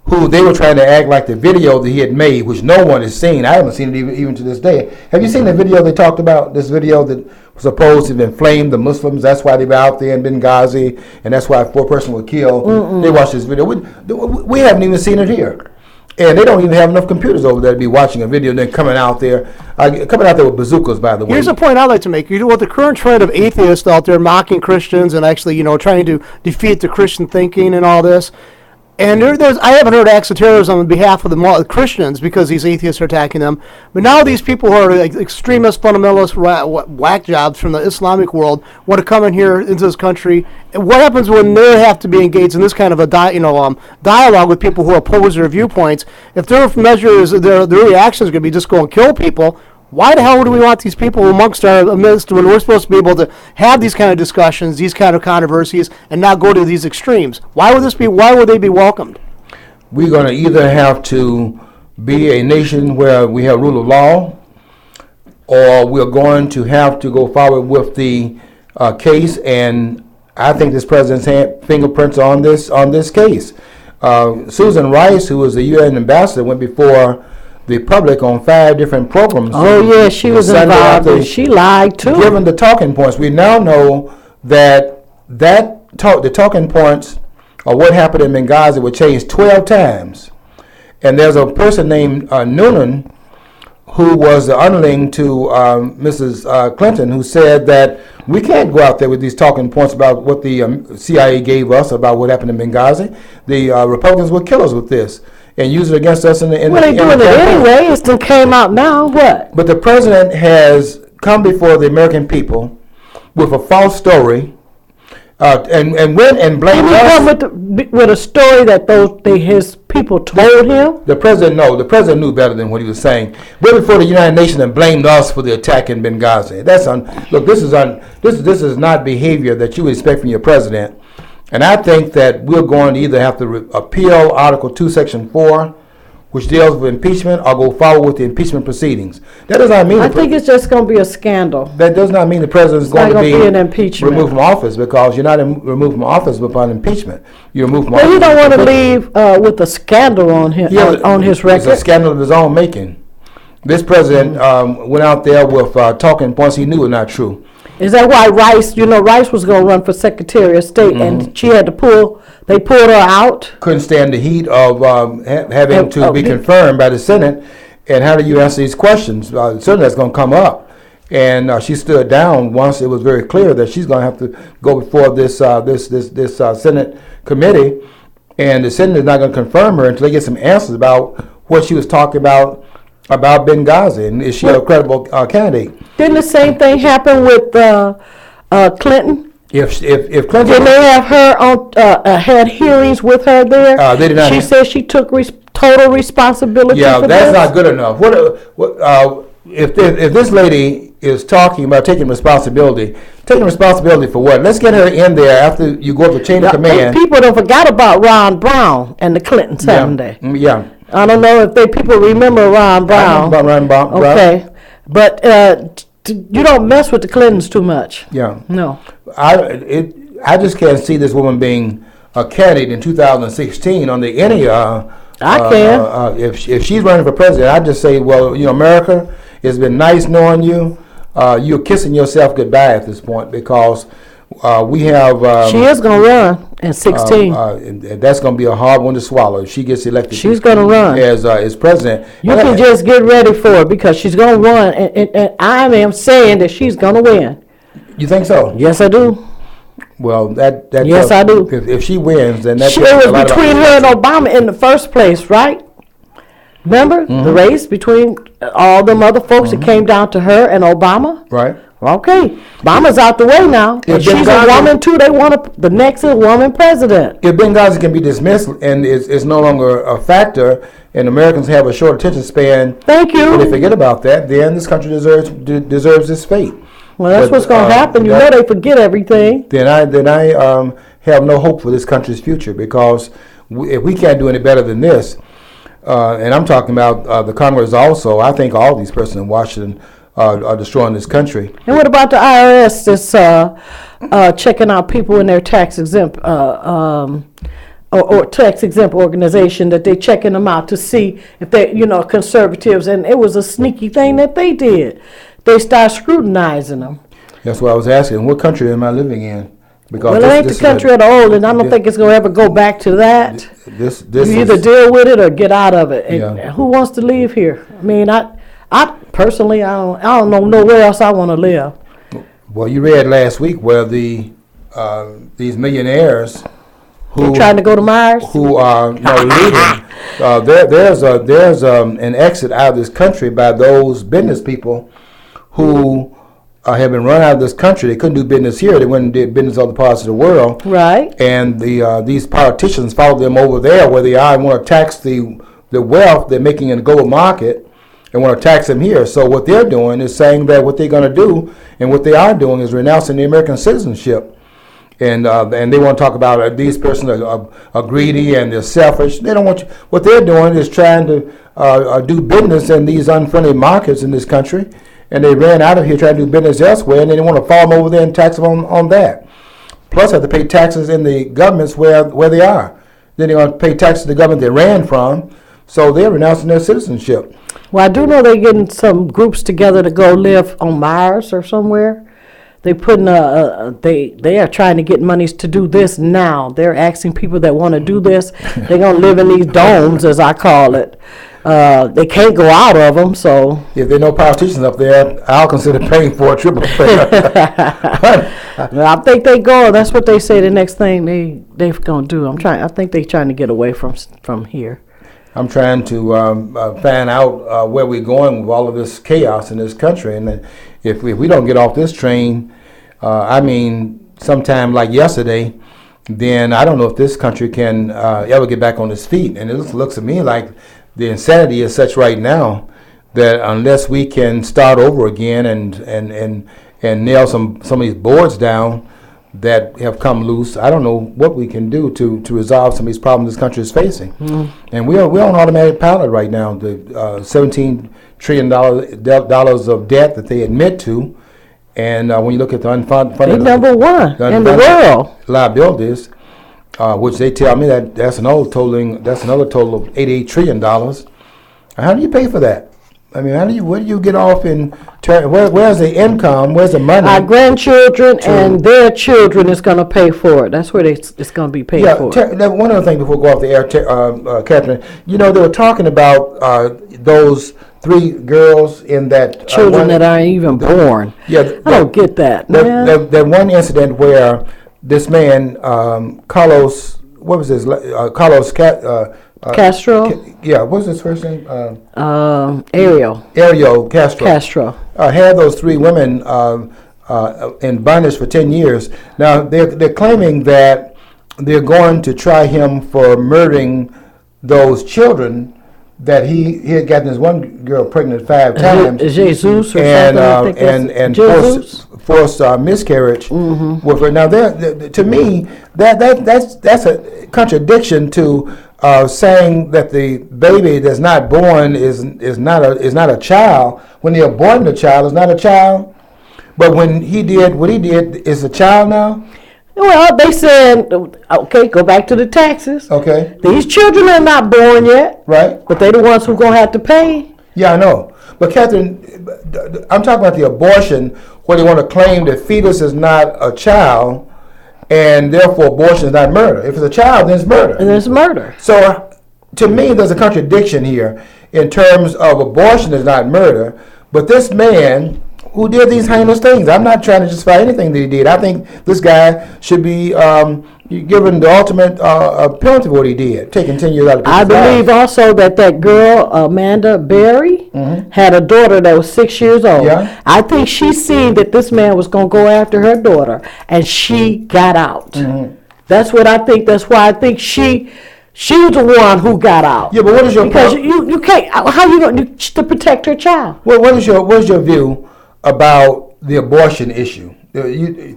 who they were trying to act like the video that he had made, which no one has seen. I haven't seen it even to this day. Have you seen the video they talked about? This video that was supposed to have inflamed the Muslims. That's why they were out there in Benghazi, and that's why 4 persons were killed. They watched this video. We haven't even seen it here. And they don't even have enough computers over there to be watching a video and then coming out there with bazookas, by the way. Here's a point I'd like to make. With the current trend of atheists out there mocking Christians and actually, trying to defeat the Christian thinking and all this, and I haven't heard acts of terrorism on behalf of the Christians because these atheists are attacking them. But now these people who are extremist, fundamentalist, whack jobs from the Islamic world want to come in here into this country. And what happens when they have to be engaged in this kind of a dialogue with people who oppose their viewpoints? If their measures, their reactions are going to be just go and kill people, why the hell do we want these people amongst our midst when we're supposed to be able to have these kind of discussions, these kind of controversies, and not go to these extremes? Why would they be welcomed? We're going to either have to be a nation where we have rule of law, or we're going to have to go forward with the case. And I think this president's fingerprints on this case. Susan Rice, who was the UN ambassador, went before the public on 5 different programs. Oh yeah, she was involved, and she lied too. Given the talking points, we now know that the talking points of what happened in Benghazi were changed 12 times. And there's a person named Noonan, who was the underling to Mrs. Clinton, who said that we can't go out there with these talking points about what the CIA gave us about what happened in Benghazi. The Republicans will kill us with this and use it against us in the Well, they're doing it anyway. It still came out now. What? But the president has come before the American people with a false story, and went and blamed us. With a story that his people told him. The president knew better than what he was saying. Went before the United Nations and blamed us for the attack in Benghazi. This is not behavior that you would expect from your president. And I think that we're going to either have to appeal Article 2, Section 4, which deals with impeachment, or go forward with the impeachment proceedings. That does not mean. I think it's just going to be a scandal. That does not mean the president is going to be an impeachment. Removed from office, because you're not removed from office upon impeachment. You're removed from office. Well, he don't want to leave with a scandal on his record. It's a scandal of his own making. This president went out there with talking points he knew were not true. Is that why Rice was going to run for Secretary of State, and she had to they pulled her out? Couldn't stand the heat of having to be confirmed by the Senate. And how do you answer these questions? Certainly that's going to come up. and she stood down once it was very clear that she's going to have to go before this Senate committee, and the Senate is not going to confirm her until they get some answers about what she was talking about Benghazi, and is she a credible candidate? Didn't the same thing happen with Clinton? If Clinton, Didn't they have her on had hearings with her there? They did not. She said she took total responsibility. Yeah, for that's this? not good enough. If this lady is talking about taking responsibility for what? Let's get her in there after you go up the chain of command. People don't forgot about Ron Brown and the Clinton Sunday. Yeah. I don't know if people remember Ron Brown. About Ron Brown. Okay, but you don't mess with the Clintons too much. Yeah. No. I just can't see this woman being a candidate in 2016 under any. I can. If she's running for president, I just say, well, America, it's been nice knowing you. You're kissing yourself goodbye at this point because we have. She is going to run in 16. That's going to be a hard one to swallow if she gets elected. She's going to run as president. You can just get ready for it because she's going to run, and I am saying that she's going to win. You think so? Yes, I do. Well, that yes, I do. If she wins, then that's it was between her and Obama in the first place, right? Remember the race between all them other folks that came down to her and Obama? Right. Okay. Obama's out the way now. And she's a woman too. They want the next woman president. If Benghazi can be dismissed and is no longer a factor, and Americans have a short attention span, thank you. When they forget about that, then this country deserves its fate. Well, that's what's going to happen. You know they forget everything. Then I have no hope for this country's future because if we can't do any better than this, and I'm talking about the Congress also, I think all these persons in Washington are destroying this country. And what about the IRS that's checking out people in their tax exempt or tax exempt organization, that they checking them out to see if they, conservatives, and it was a sneaky thing that they did. They start scrutinizing them. That's what I was asking. What country am I living in? Because it ain't the country of the old, and I don't think it's going to ever go back to that. This you either deal with it or get out of it. Yeah. Who wants to live here? I mean, I personally, I don't know nowhere else I want to live. Well, you read last week where these millionaires who trying to go to Mars, who are leaving. There's an exit out of this country by those business people who have been run out of this country. They couldn't do business here. They went and did business in other parts of the world. Right. And these politicians followed them over there where they are and want to tax the wealth they're making in the global market and want to tax them here. So what they're doing is saying that what they're going to do and what they are doing is renouncing the American citizenship. And they want to talk about these persons are greedy and they're selfish. They don't want you. What they're doing is trying to do business in these unfriendly markets in this country. And they ran out of here trying to do business elsewhere, and then they want to follow them over there and tax them on that. Plus, have to pay taxes in the governments where they are. Then they're going to pay taxes to the government they ran from, so they're renouncing their citizenship. Well, I do know they're getting some groups together to go live on Mars or somewhere. They are trying to get monies to do this now. They're asking people that want to do this. They're going to live in these domes, as I call it. They can't go out of them, so. If there are no politicians up there, I'll consider paying for a triple fare. I think they go. That's what they say. The next thing they're going to do. I think they're trying to get away from here. I'm trying to find out where we're going with all of this chaos in this country, and if we don't get off this train, sometime like yesterday, then I don't know if this country can ever get back on its feet. And it looks to me like the insanity is such right now that unless we can start over again and nail some of these boards down that have come loose, I don't know what we can do to resolve some of these problems this country is facing. And we're on automatic pilot right now. The $17 trillion of debt that they admit to, and when you look at the unfunded, number one in the world liabilities, which they tell me that's another total of $88 trillion. How do you pay for that? I mean, where do you get off in where's the income? Where's the money? Our grandchildren and their children is going to pay for it. That's where it's going to be paid for. One other thing before we go off the air, Catherine, they were talking about those 3 girls in that Children that aren't even born. Yeah, I don't get that. that one incident where this man, Carlos, what was his? Carlos Castro? Yeah, what was his first name? Ariel Castro. Had those 3 women in bondage for 10 years. Now they're claiming that they're going to try him for murdering those children. That he had gotten this one girl pregnant 5 times. Jesus or and something. And forced miscarriage with her. Now, to me, that's a contradiction to saying that the baby that's not born is not a child. When they're aborting the child, is not a child. But when he did what he did, is a child now. Well, they said, okay, go back to the taxes. Okay. These children are not born yet. Right. But they're the ones who are going to have to pay. Yeah, I know. But Catherine, I'm talking about the abortion where they want to claim that fetus is not a child and therefore abortion is not murder. If it's a child, then it's murder. And it's murder. So to me, there's a contradiction here in terms of abortion is not murder. But this man who did these heinous things, I'm not trying to justify anything that he did. I think this guy should be given the ultimate penalty for what he did, taking 10 years out of people's I believe lives. also that girl, Amanda Berry, had a daughter that was 6 years old. Yeah. I think she seen that this man was going to go after her daughter, and she got out. That's what I think. That's why I think she was the one who got out. Yeah, but what is your because you can't, how you going to protect her child? Well, what is your view about the abortion issue? Is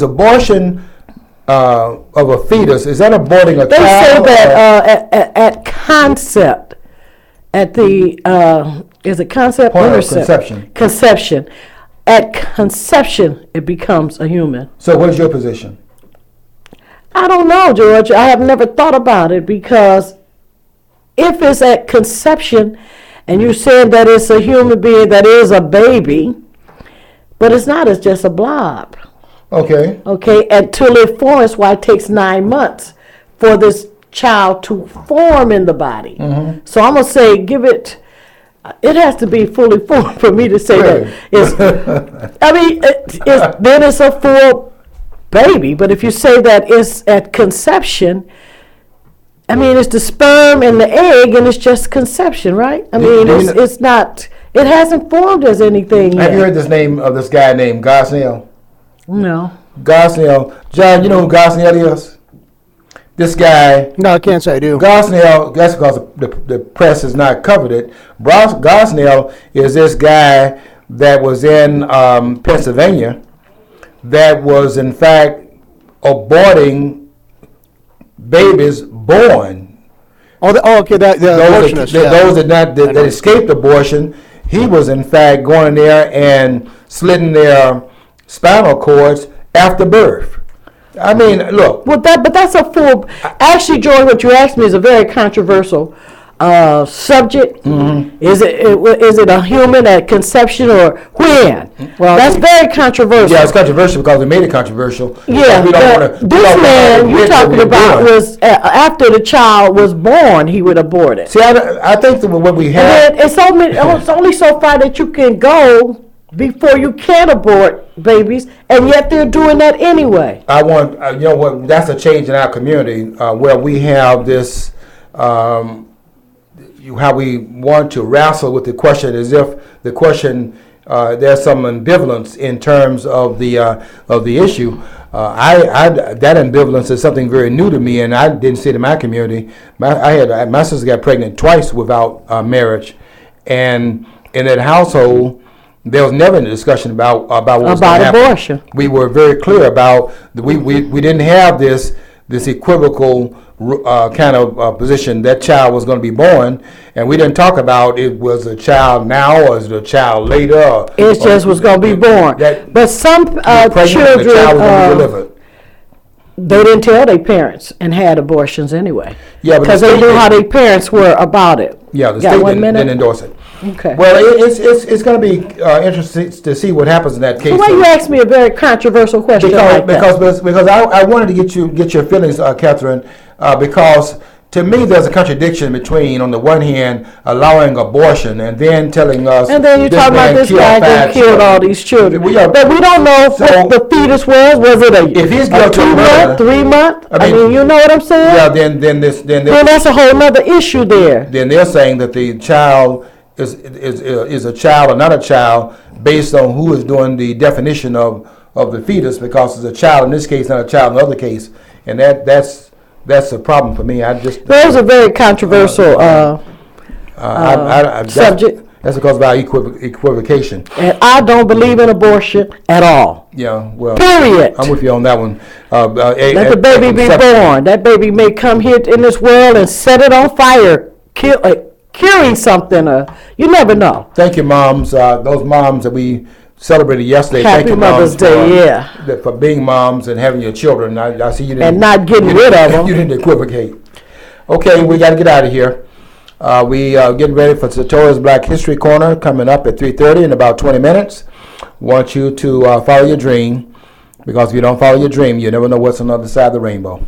abortion of a fetus, is that aborting a They say child? that at concept, at the, is it concept? Point of Intercept? conception. Conception. At conception, it becomes a human. So what is your position? I don't know, George. I have never thought about it because if it's at conception and you said that it's a human being that is a baby, but it's not, it's just a blob. Okay. Okay, until it forms, why it takes 9 months for this child to form in the body. So I'm going to say, it has to be fully formed for me to say that it's, I mean, then it's a full baby. But if you say that it's at conception, I mean, it's the sperm and the egg, and it's just conception, right? I mean, it's not, it hasn't formed as anything yet. Have you heard this name of this guy named Gosnell? No. Gosnell. John, you know who Gosnell is? This guy. No, I can't say I do. Gosnell, that's because the press has not covered it. Gosnell is this guy that was in Pennsylvania that was, in fact, aborting babies born. Okay, the abortionist. Those that escaped abortion, he was, in fact, going in there and slitting their spinal cords after birth. I mean, look. Well, but that's a full. Actually, George, what you asked me is a very controversial subject. Is it a human at conception or when? Well, that's very controversial. Yeah, it's controversial because we made it controversial. Yeah, this man you're talking about was after the child was born, he would abort it. See, I think that what we have. It's only so far that you can go before you can abort babies, and yet they're doing that anyway. I want, you know what, that's a change in our community where we have this, how we want to wrestle with the question as if the question, there's some ambivalence in terms of the issue. That ambivalence is something very new to me, and I didn't see it in my community. My sister got pregnant twice without marriage, and in that household, there was never any discussion about what was going to happen. Abortion. We were very clear about we didn't have this equivocal kind of position that child was going to be born, and we didn't talk about it was a child now or is it a child later. It just was going to be born. But some children, the child was going to be delivered. They didn't tell their parents and had abortions anyway. Yeah, because they knew how their parents were about it. Yeah, the state didn't endorse it. Okay. Well, it's going to be interesting to see what happens in that case. So why you ask me a very controversial question because like that? Because I wanted to get your feelings, Catherine, because to me, there's a contradiction between, on the one hand, allowing abortion and then telling us. And then you this talk about man this killed guy that 5 killed children. all these children. We are- But we don't know So- what the fetus was. Was it If he's a guilty of 2 murder- month, 3 month? I I mean, mean, you know what I'm saying? Yeah, then Well, that's a whole nother issue there. they're saying that the child is a child or not a child based on who is doing the definition of the fetus, because it's a child in this case, not a child in the other case, and that's a problem for me. I just That was a very controversial subject. That's because of our equivocation. And I don't believe in abortion at all. Yeah, well, Period. I'm with you on that one. Let the baby be born. That baby may come here in this world and set it on fire, curing something. You never know. Thank you, moms. Those moms that we celebrated yesterday. Happy Thank you, Mother's moms, Day, yeah. for being moms and having your children. I see you didn't, And not getting rid of them. You didn't equivocate. Okay, we got to get out of here. We are getting ready for Sartorius Black History Corner coming up at 3:30 in about 20 minutes. Want you to follow your dream, because if you don't follow your dream, you never know what's on the other side of the rainbow.